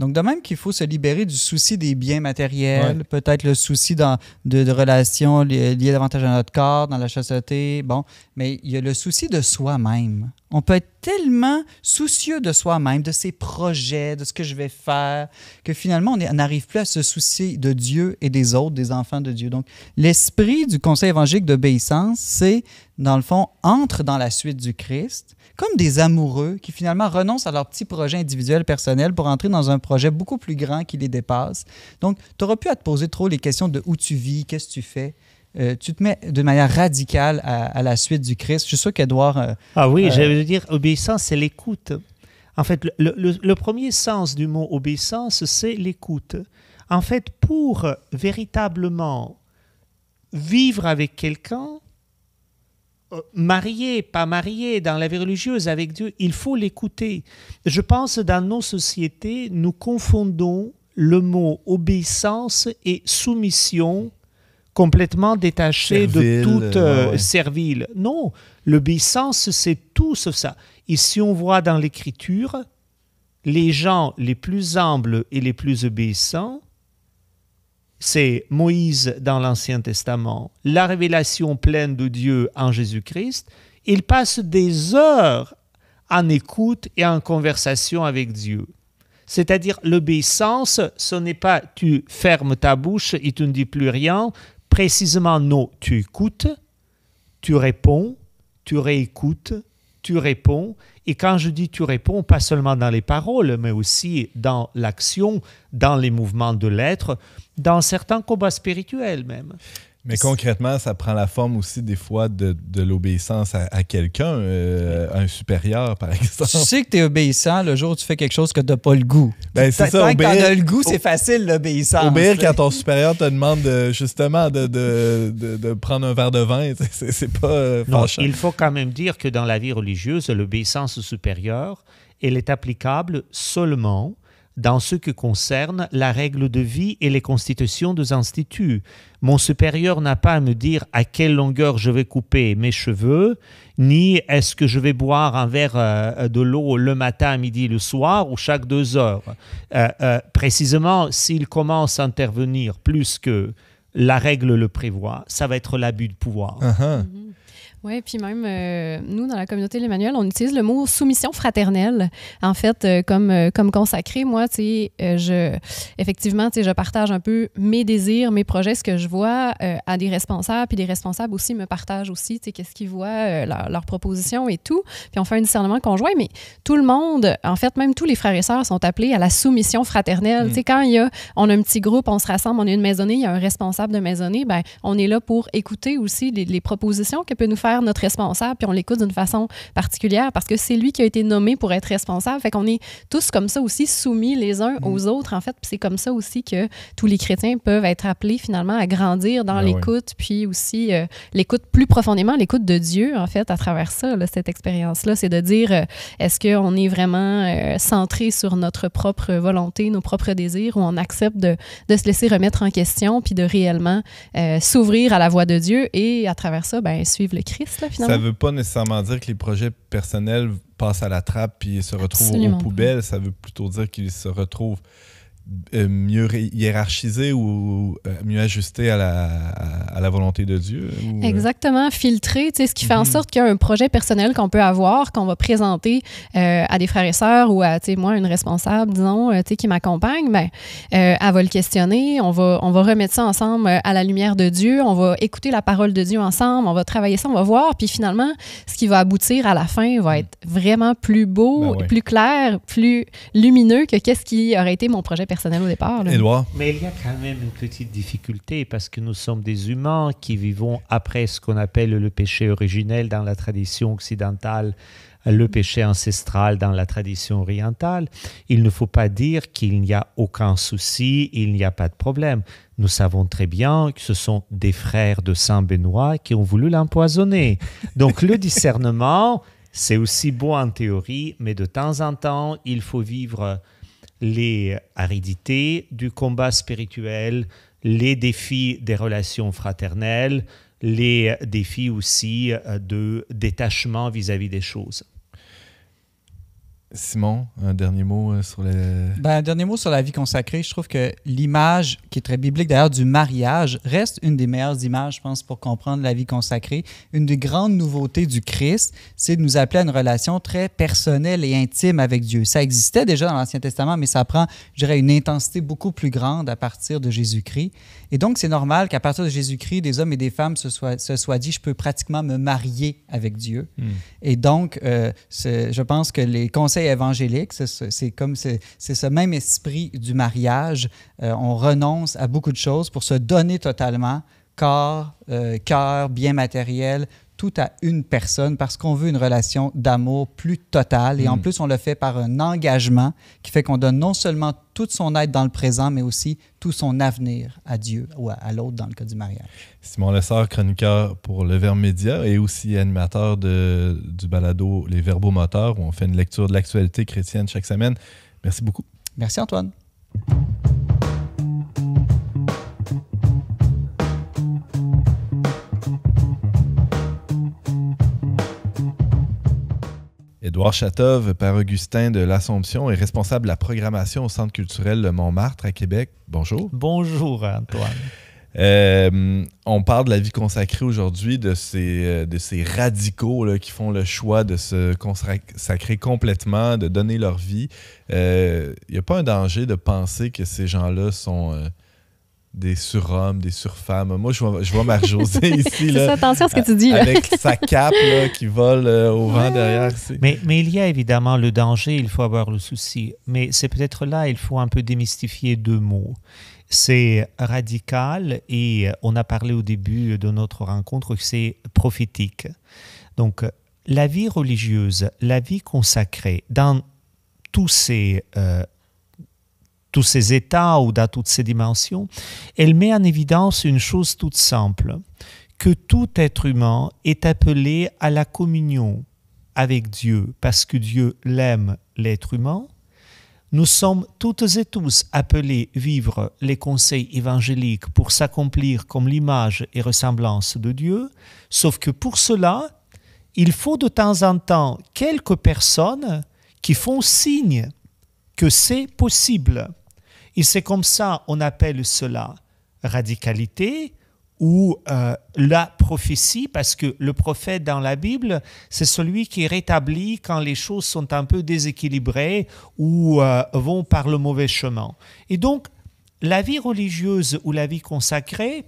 Speaker 2: Donc, de même qu'il faut se libérer du souci des biens matériels, peut-être le souci de relations liées davantage à notre corps, dans la chasteté, bon, mais il y a le souci de soi-même. On peut être tellement soucieux de soi-même, de ses projets, de ce que je vais faire, que finalement, on n'arrive plus à se soucier de Dieu et des autres, des enfants de Dieu. Donc, l'esprit du conseil évangélique d'obéissance, c'est, dans le fond, entre dans la suite du Christ, comme des amoureux qui finalement renoncent à leur petit projet individuel, personnel, pour entrer dans un projet beaucoup plus grand qui les dépasse. Donc, tu n'auras plus à te poser trop les questions de où tu vis, qu'est-ce que tu fais. Tu te mets de manière radicale à la suite du Christ. Je suis sûr qu'Édouard...
Speaker 3: je veux dire, obéissance, c'est l'écoute. En fait, le premier sens du mot obéissance, c'est l'écoute. En fait, pour véritablement vivre avec quelqu'un, marié, pas marié, dans la vie religieuse avec Dieu, il faut l'écouter. Je pense que dans nos sociétés, nous confondons le mot obéissance et soumission complètement détaché de toute servile. Non, l'obéissance, c'est tout sauf ça. Ici, on voit dans l'Écriture, les gens les plus humbles et les plus obéissants, c'est Moïse dans l'Ancien Testament, la révélation pleine de Dieu en Jésus-Christ. Il passe des heures en écoute et en conversation avec Dieu. C'est-à-dire, l'obéissance, ce n'est pas tu fermes ta bouche et tu ne dis plus rien. Précisément, non, tu écoutes, tu réponds, tu réécoutes, tu réponds. Et quand je dis tu réponds, pas seulement dans les paroles, mais aussi dans l'action, dans les mouvements de l'être, dans certains combats spirituels même.
Speaker 1: Mais concrètement, ça prend la forme aussi des fois de l'obéissance à quelqu'un, un supérieur, par exemple.
Speaker 2: Tu sais que tu es obéissant le jour où tu fais quelque chose que tu n'as pas le goût.
Speaker 1: Ben, c'est ça,
Speaker 2: obéir, quand tu as le goût, c'est facile, l'obéissance.
Speaker 1: Obéir quand ton supérieur te demande justement de prendre un verre de vin, c'est pas fâchant.
Speaker 3: Il faut quand même dire que dans la vie religieuse, l'obéissance supérieure, elle est applicable seulement dans ce qui concerne la règle de vie et les constitutions des instituts. Mon supérieur n'a pas à me dire à quelle longueur je vais couper mes cheveux, ni est-ce que je vais boire un verre de l'eau le matin, à midi, le soir, ou chaque 2 heures. Précisément, s'il commence à intervenir plus que la règle le prévoit, ça va être l'abus de pouvoir.
Speaker 1: Uh-huh.
Speaker 4: Oui, puis même nous, dans la communauté de l'Emmanuel, on utilise le mot soumission fraternelle, en fait, comme consacré. Moi, effectivement, je partage un peu mes désirs, mes projets, ce que je vois à des responsables, puis les responsables aussi me partagent aussi, qu'est-ce qu'ils voient, leurs propositions et tout. Puis on fait un discernement conjoint, mais tout le monde, en fait, même tous les frères et sœurs sont appelés à la soumission fraternelle. Tu sais, quand on a un petit groupe, on se rassemble, on est une maisonnée, il y a un responsable de maisonnée, ben on est là pour écouter aussi les propositions que peut nous faire notre responsable, puis on l'écoute d'une façon particulière parce que c'est lui qui a été nommé pour être responsable. Fait qu'on est tous comme ça aussi soumis les uns aux autres, en fait. Puis c'est comme ça aussi que tous les chrétiens peuvent être appelés finalement à grandir dans l'écoute, puis aussi l'écoute plus profondément, l'écoute de Dieu, en fait, à travers ça, là, cette expérience-là. C'est de dire, est-ce qu'on est vraiment centré sur notre propre volonté, nos propres désirs, ou on accepte de se laisser remettre en question, puis de réellement s'ouvrir à la voix de Dieu et à travers ça, ben, suivre le Christ. Là,
Speaker 1: ça ne veut pas nécessairement dire que les projets personnels passent à la trappe puis se retrouvent aux poubelles. Ça veut plutôt dire qu'ils se retrouvent mieux hiérarchisés ou mieux ajustés à la volonté de Dieu.
Speaker 4: Exactement, filtré, ce qui fait en sorte qu'il y a un projet personnel qu'on peut avoir, qu'on va présenter à des frères et sœurs ou à moi, une responsable, disons, qui m'accompagne, ben, elle va le questionner, on va remettre ça ensemble à la lumière de Dieu, on va écouter la parole de Dieu ensemble, on va travailler ça, on va voir, puis finalement, ce qui va aboutir à la fin va être vraiment plus beau, plus clair, plus lumineux que qu'est-ce qui aurait été mon projet personnel au départ.
Speaker 1: Édouard?
Speaker 3: Mais il y a quand même une petite difficulté parce que nous sommes des humains qui vivons après ce qu'on appelle le péché originel dans la tradition occidentale, le péché ancestral dans la tradition orientale. Il ne faut pas dire qu'il n'y a aucun souci, il n'y a pas de problème. Nous savons très bien que ce sont des frères de Saint Benoît qui ont voulu l'empoisonner. Donc le discernement, c'est aussi beau en théorie, mais de temps en temps, il faut vivre les aridités du combat spirituel, les défis des relations fraternelles, les défis aussi de détachement vis-à-vis des choses.
Speaker 1: Simon, un dernier mot sur
Speaker 2: un dernier mot sur la vie consacrée. Je trouve que l'image, qui est très biblique d'ailleurs, du mariage, reste une des meilleures images, je pense, pour comprendre la vie consacrée. Une des grandes nouveautés du Christ, c'est de nous appeler à une relation très personnelle et intime avec Dieu. Ça existait déjà dans l'Ancien Testament, mais ça prend, je dirais, une intensité beaucoup plus grande à partir de Jésus-Christ. Et donc, c'est normal qu'à partir de Jésus-Christ, des hommes et des femmes se soient dit, je peux pratiquement me marier avec Dieu. Et donc, je pense que les conseils évangéliques, c'est ce même esprit du mariage. On renonce à beaucoup de choses pour se donner totalement, corps, cœur, bien matériel, tout à une personne parce qu'on veut une relation d'amour plus totale. Et en plus, on le fait par un engagement qui fait qu'on donne non seulement toute son aide dans le présent, mais aussi tout son avenir à Dieu ou à l'autre dans le cas du mariage.
Speaker 1: Simon Lessard, chroniqueur pour Le Verbe Média et aussi animateur du balado Les Verbomoteurs où on fait une lecture de l'actualité chrétienne chaque semaine. Merci beaucoup.
Speaker 2: Merci Antoine.
Speaker 1: Édouard Chatov, Père Augustin de l'Assomption, est responsable de la programmation au Centre culturel Le Montmartre à Québec. Bonjour.
Speaker 3: Bonjour, Antoine.
Speaker 1: On parle de la vie consacrée aujourd'hui, de ces radicaux là, qui font le choix de se consacrer complètement, de donner leur vie. Il n'y a pas un danger de penser que ces gens-là sont des surhommes, des surfemmes. Moi, je vois Marie-Josée ici.
Speaker 4: C'est ça, attention à ce que tu dis. Là.
Speaker 1: Avec sa cape là, qui vole au vent derrière.
Speaker 3: Mais il y a évidemment le danger, il faut avoir le souci. Mais c'est peut-être là, il faut un peu démystifier deux mots. C'est radical et on a parlé au début de notre rencontre que c'est prophétique. Donc, la vie religieuse, la vie consacrée, dans tous ces états ou dans toutes ces dimensions, elle met en évidence une chose toute simple, que tout être humain est appelé à la communion avec Dieu, parce que Dieu l'aime l'être humain. Nous sommes toutes et tous appelés à vivre les conseils évangéliques pour s'accomplir comme l'image et ressemblance de Dieu, sauf que pour cela, il faut de temps en temps quelques personnes qui font signe que c'est possible. Et c'est comme ça qu'on appelle cela radicalité ou la prophétie, parce que le prophète dans la Bible, c'est celui qui rétablit quand les choses sont un peu déséquilibrées ou vont par le mauvais chemin. Et donc, la vie religieuse ou la vie consacrée,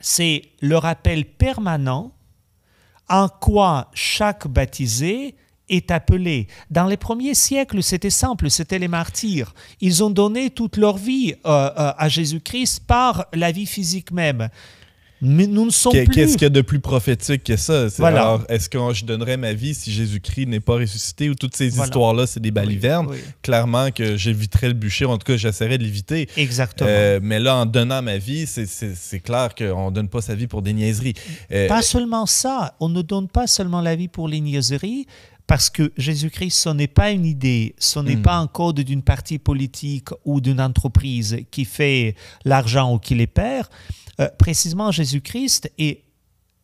Speaker 3: c'est le rappel permanent en quoi chaque baptisé est appelé. Dans les premiers siècles, c'était simple, c'était les martyrs. Ils ont donné toute leur vie à Jésus-Christ par la vie physique même. Mais nous ne sommes plus...
Speaker 1: Qu'est-ce qu'il y a de plus prophétique que ça?
Speaker 3: Voilà.
Speaker 1: Alors, est-ce que je donnerais ma vie si Jésus-Christ n'est pas ressuscité ou toutes ces histoires-là, c'est des balivernes?
Speaker 3: Oui.
Speaker 1: Clairement que j'éviterais le bûcher, en tout cas, j'essaierais de l'éviter.
Speaker 3: Exactement.
Speaker 1: Mais là, en donnant ma vie, c'est clair qu'on ne donne pas sa vie pour des niaiseries.
Speaker 3: Pas seulement ça. On ne donne pas seulement la vie pour les niaiseries, parce que Jésus-Christ, ce n'est pas une idée, ce n'est pas un code d'une partie politique ou d'une entreprise qui fait l'argent ou qui les perd. Précisément, Jésus-Christ,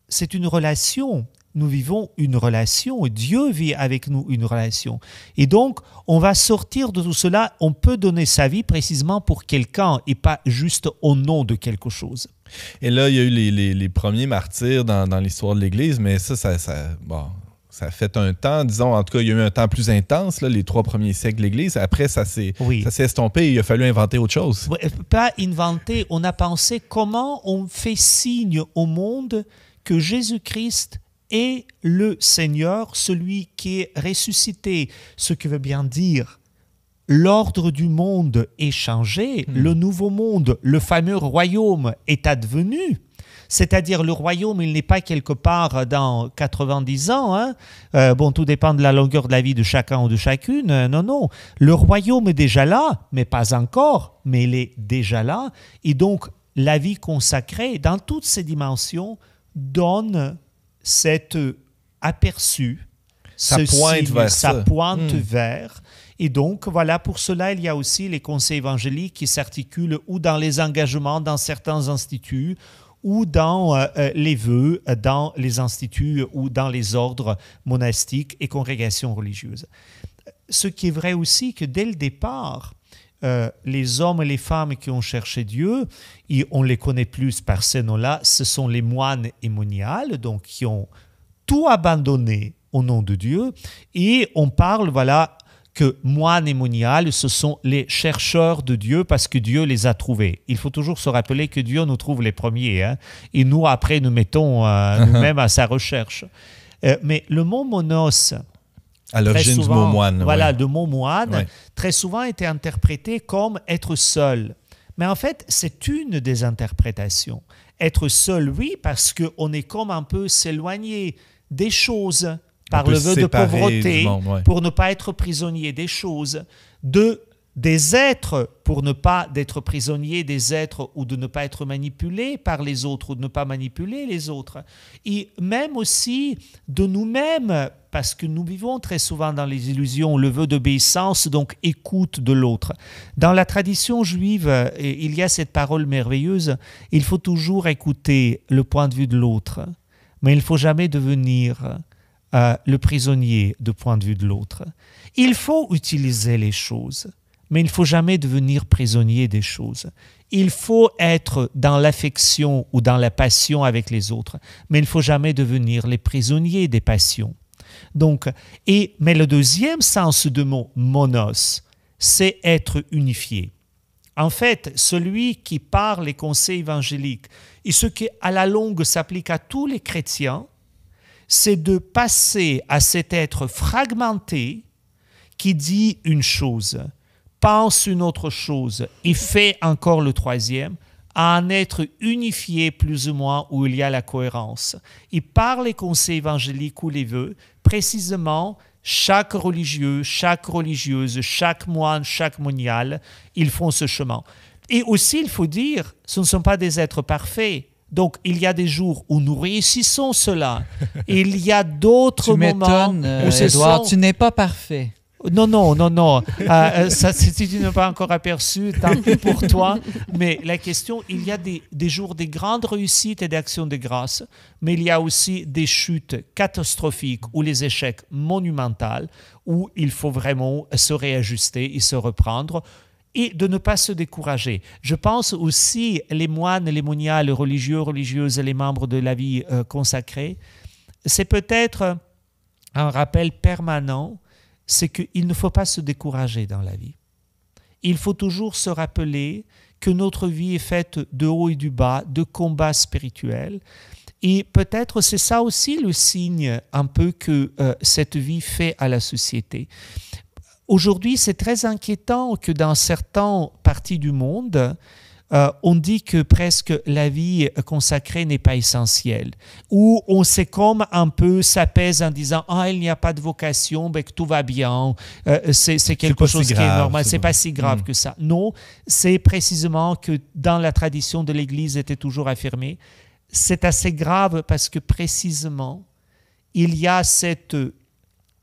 Speaker 3: c'est une relation. Nous vivons une relation. Dieu vit avec nous une relation. Et donc, on va sortir de tout cela. On peut donner sa vie précisément pour quelqu'un et pas juste au nom de quelque chose.
Speaker 1: Et là, il y a eu les premiers martyrs dans l'histoire de l'Église, mais ça a fait un temps, disons, en tout cas, il y a eu un temps plus intense, là, les 3 premiers siècles de l'Église. Après, ça s'est estompé et il a fallu inventer autre chose.
Speaker 3: Pas inventer, on a pensé comment on fait signe au monde que Jésus-Christ est le Seigneur, celui qui est ressuscité. Ce qui veut bien dire l'ordre du monde est changé, le nouveau monde, le fameux royaume est advenu. C'est-à-dire le royaume, il n'est pas quelque part dans 90 ans. Hein? Tout dépend de la longueur de la vie de chacun ou de chacune. Non. Le royaume est déjà là, mais pas encore, mais il est déjà là. Et donc, la vie consacrée, dans toutes ses dimensions, donne cet aperçu.
Speaker 1: Ça pointe
Speaker 3: vers. Et donc, voilà, pour cela, il y a aussi les conseils évangéliques qui s'articulent ou dans les engagements dans certains instituts, ou dans les vœux, dans les instituts ou dans les ordres monastiques et congrégations religieuses. ce qui est vrai aussi, que dès le départ, les hommes et les femmes qui ont cherché Dieu, et on les connaît plus par ces noms-là, ce sont les moines et moniales, donc qui ont tout abandonné au nom de Dieu. Et on parle, voilà, que moines et moniales, ce sont les chercheurs de Dieu parce que Dieu les a trouvés. Il faut toujours se rappeler que Dieu nous trouve les premiers, hein, et nous, après, nous mettons nous-mêmes à sa recherche. Mais le mot monos,
Speaker 1: à l'origine du mot moine.
Speaker 3: Voilà, le mot moine, très souvent était interprété comme être seul. Mais en fait, c'est une des interprétations. Être seul, oui, parce qu'on est comme un peu s'éloigner des choses par le vœu de pauvreté, pour ne pas être prisonnier des choses, des êtres, pour ne pas être prisonnier des êtres ou de ne pas être manipulé par les autres ou de ne pas manipuler les autres. Et même aussi de nous-mêmes, parce que nous vivons très souvent dans les illusions, le vœu d'obéissance, donc écoute de l'autre. Dans la tradition juive, il y a cette parole merveilleuse, il faut toujours écouter le point de vue de l'autre, mais il ne faut jamais devenir le prisonnier du point de vue de l'autre. Il faut utiliser les choses, mais il ne faut jamais devenir prisonnier des choses. Il faut être dans l'affection ou dans la passion avec les autres, mais il ne faut jamais devenir les prisonniers des passions. Donc, mais le deuxième sens du mot monos, c'est être unifié. En fait, celui qui parle les conseils évangéliques, et ce qui à la longue s'applique à tous les chrétiens, c'est de passer à cet être fragmenté qui dit une chose, pense une autre chose et fait encore le troisième, à un être unifié plus ou moins où il y a la cohérence. Et par les conseils évangéliques ou les vœux, précisément, chaque religieux, chaque religieuse, chaque moine, chaque monial, ils font ce chemin. Et aussi, il faut dire, ce ne sont pas des êtres parfaits. Donc, il y a des jours où nous réussissons cela. Et il y a d'autres moments où
Speaker 2: Édouard, tu n'es pas parfait.
Speaker 3: Non. Ça, si tu n'as pas encore aperçu, tant pis pour toi. Mais la question, il y a des jours de grandes réussites et d'actions de grâce, mais il y a aussi des chutes catastrophiques ou les échecs monumentaux où il faut vraiment se réajuster et se reprendre et de ne pas se décourager. Je pense aussi les moines, les moniales, les religieux, religieuses, les membres de la vie consacrée, c'est peut-être un rappel permanent, c'est qu'il ne faut pas se décourager dans la vie. Il faut toujours se rappeler que notre vie est faite de haut et du bas, de combats spirituels. Et peut-être c'est ça aussi le signe un peu que cette vie fait à la société. Aujourd'hui, c'est très inquiétant que dans certaines parties du monde, on dit que presque la vie consacrée n'est pas essentielle. Ou on s'est comme un peu s'apaise en disant « Ah, il n'y a pas de vocation, ben, que tout va bien, c'est quelque chose qui est normal, c'est pas si grave que ça. » Non, c'est précisément que dans la tradition de l'Église était toujours affirmé, c'est assez grave parce que précisément, il y a cette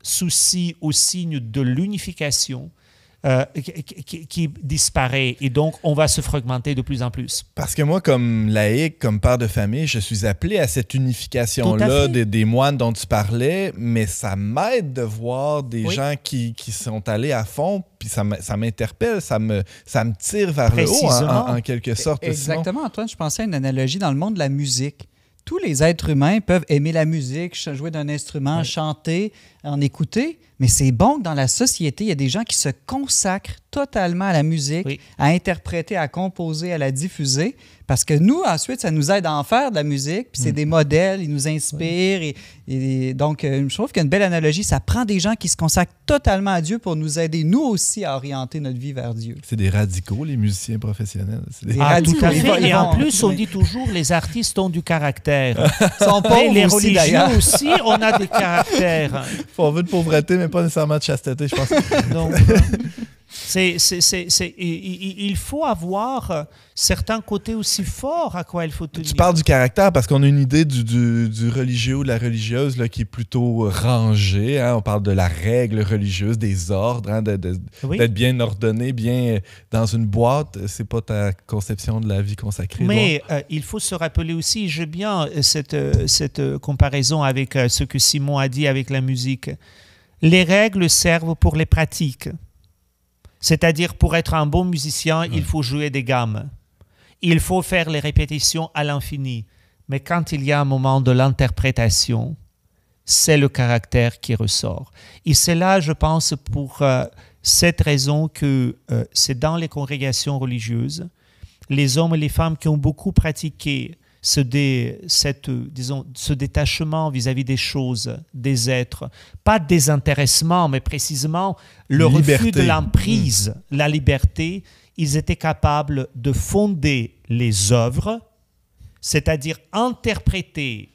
Speaker 3: souci au signe de l'unification qui disparaît et donc on va se fragmenter de plus en plus.
Speaker 1: Parce que moi, comme laïc, comme père de famille, je suis appelé à cette unification-là des moines dont tu parlais, mais ça m'aide de voir des gens qui sont allés à fond, puis ça m'interpelle, ça me tire vers le haut en quelque sorte.
Speaker 2: Exactement, sinon... Antoine, je pensais à une analogie dans le monde de la musique. Tous les êtres humains peuvent aimer la musique, jouer d'un instrument, chanter, en écouter, mais c'est bon que dans la société, il y a des gens qui se consacrent totalement à la musique, à interpréter, à composer, à la diffuser, parce que nous, ensuite, ça nous aide à en faire de la musique, puis c'est des modèles, ils nous inspirent, et donc, je trouve qu'il y a une belle analogie, ça prend des gens qui se consacrent totalement à Dieu pour nous aider, nous aussi, à orienter notre vie vers Dieu.
Speaker 1: C'est des radicaux, les musiciens professionnels.
Speaker 3: Radicaux. Tout à fait, et en plus, on dit toujours, les artistes ont du caractère.
Speaker 2: Ils sont pauvres
Speaker 3: les
Speaker 2: aussi,
Speaker 3: religieux aussi, on a des caractères.
Speaker 1: On veut de pauvreté, mais pas nécessairement de chasteté, je pense.
Speaker 3: Donc, il faut avoir certains côtés aussi forts à quoi il faut tenir.
Speaker 1: Tu parles du caractère parce qu'on a une idée du religieux ou de la religieuse là, qui est plutôt rangée. Hein? On parle de la règle religieuse, des ordres, hein? D'être bien ordonné, bien dans une boîte. C'est pas ta conception de la vie consacrée.
Speaker 3: Mais il faut se rappeler aussi, j'aime bien cette comparaison avec ce que Simon a dit avec la musique. Les règles servent pour les pratiques. C'est-à-dire, pour être un bon musicien, il faut jouer des gammes. Il faut faire les répétitions à l'infini. Mais quand il y a un moment de l'interprétation, c'est le caractère qui ressort. Et c'est là, je pense, pour cette raison que c'est dans les congrégations religieuses, les hommes et les femmes qui ont beaucoup pratiqué ce détachement vis-à-vis des choses, des êtres, pas désintéressement, mais précisément le refus de l'emprise, la liberté, ils étaient capables de fonder les œuvres, c'est-à-dire interpréter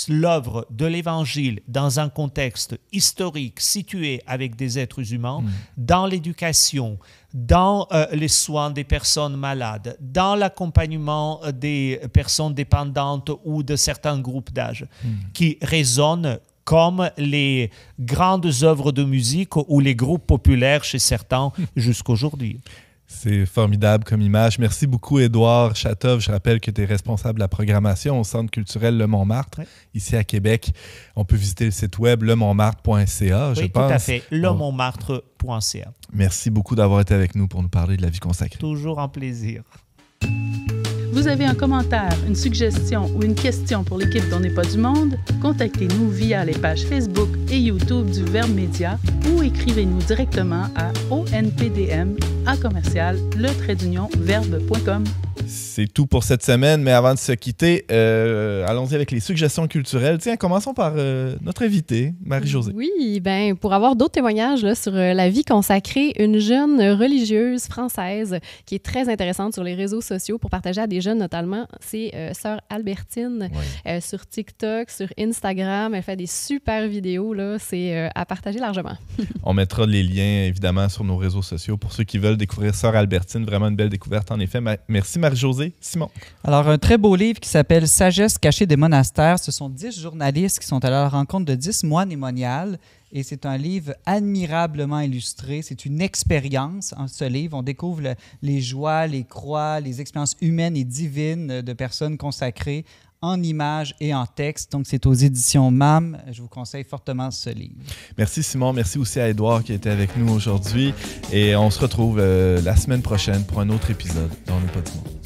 Speaker 3: l'œuvre de l'Évangile dans un contexte historique situé avec des êtres humains, dans l'éducation, dans les soins des personnes malades, dans l'accompagnement des personnes dépendantes ou de certains groupes d'âge, qui résonnent comme les grandes œuvres de musique ou les groupes populaires chez certains jusqu'aujourd'hui.
Speaker 1: C'est formidable comme image. Merci beaucoup, Édouard Chatov. Je rappelle que tu es responsable de la programmation au Centre culturel Le Montmartre, ici à Québec. On peut visiter le site web lemontmartre.ca, je pense.
Speaker 3: Oui, tout à fait, lemontmartre.ca.
Speaker 1: Merci beaucoup d'avoir été avec nous pour nous parler de la vie consacrée.
Speaker 3: Toujours un plaisir.
Speaker 5: Vous avez un commentaire, une suggestion ou une question pour l'équipe d'On n'est pas du monde? Contactez-nous via les pages Facebook et YouTube du Verbe Média ou écrivez-nous directement à onpdm@le-verbe.com.
Speaker 1: C'est tout pour cette semaine, mais avant de se quitter, allons-y avec les suggestions culturelles. Tiens, commençons par notre invitée, Marie-Josée.
Speaker 4: Oui, bien, pour avoir d'autres témoignages là, sur la vie consacrée, une jeune religieuse française qui est très intéressante sur les réseaux sociaux pour partager à des jeunes notamment, c'est Sœur Albertine sur TikTok, sur Instagram. Elle fait des super vidéos, là, c'est à partager largement.
Speaker 1: On mettra les liens, évidemment, sur nos réseaux sociaux pour ceux qui veulent découvrir Sœur Albertine. Vraiment une belle découverte, en effet. Merci, Marie-Josée. Simon.
Speaker 2: Alors, un très beau livre qui s'appelle « Sagesse cachée des monastères ». Ce sont 10 journalistes qui sont allés à la rencontre de 10 moines et moniales. Et c'est un livre admirablement illustré. C'est une expérience, en ce livre. On découvre les joies, les croix, les expériences humaines et divines de personnes consacrées en images et en texte. Donc, c'est aux éditions MAM. Je vous conseille fortement ce livre.
Speaker 1: Merci, Simon. Merci aussi à Édouard qui était avec nous aujourd'hui. Et on se retrouve la semaine prochaine pour un autre épisode d'On n'est pas du monde.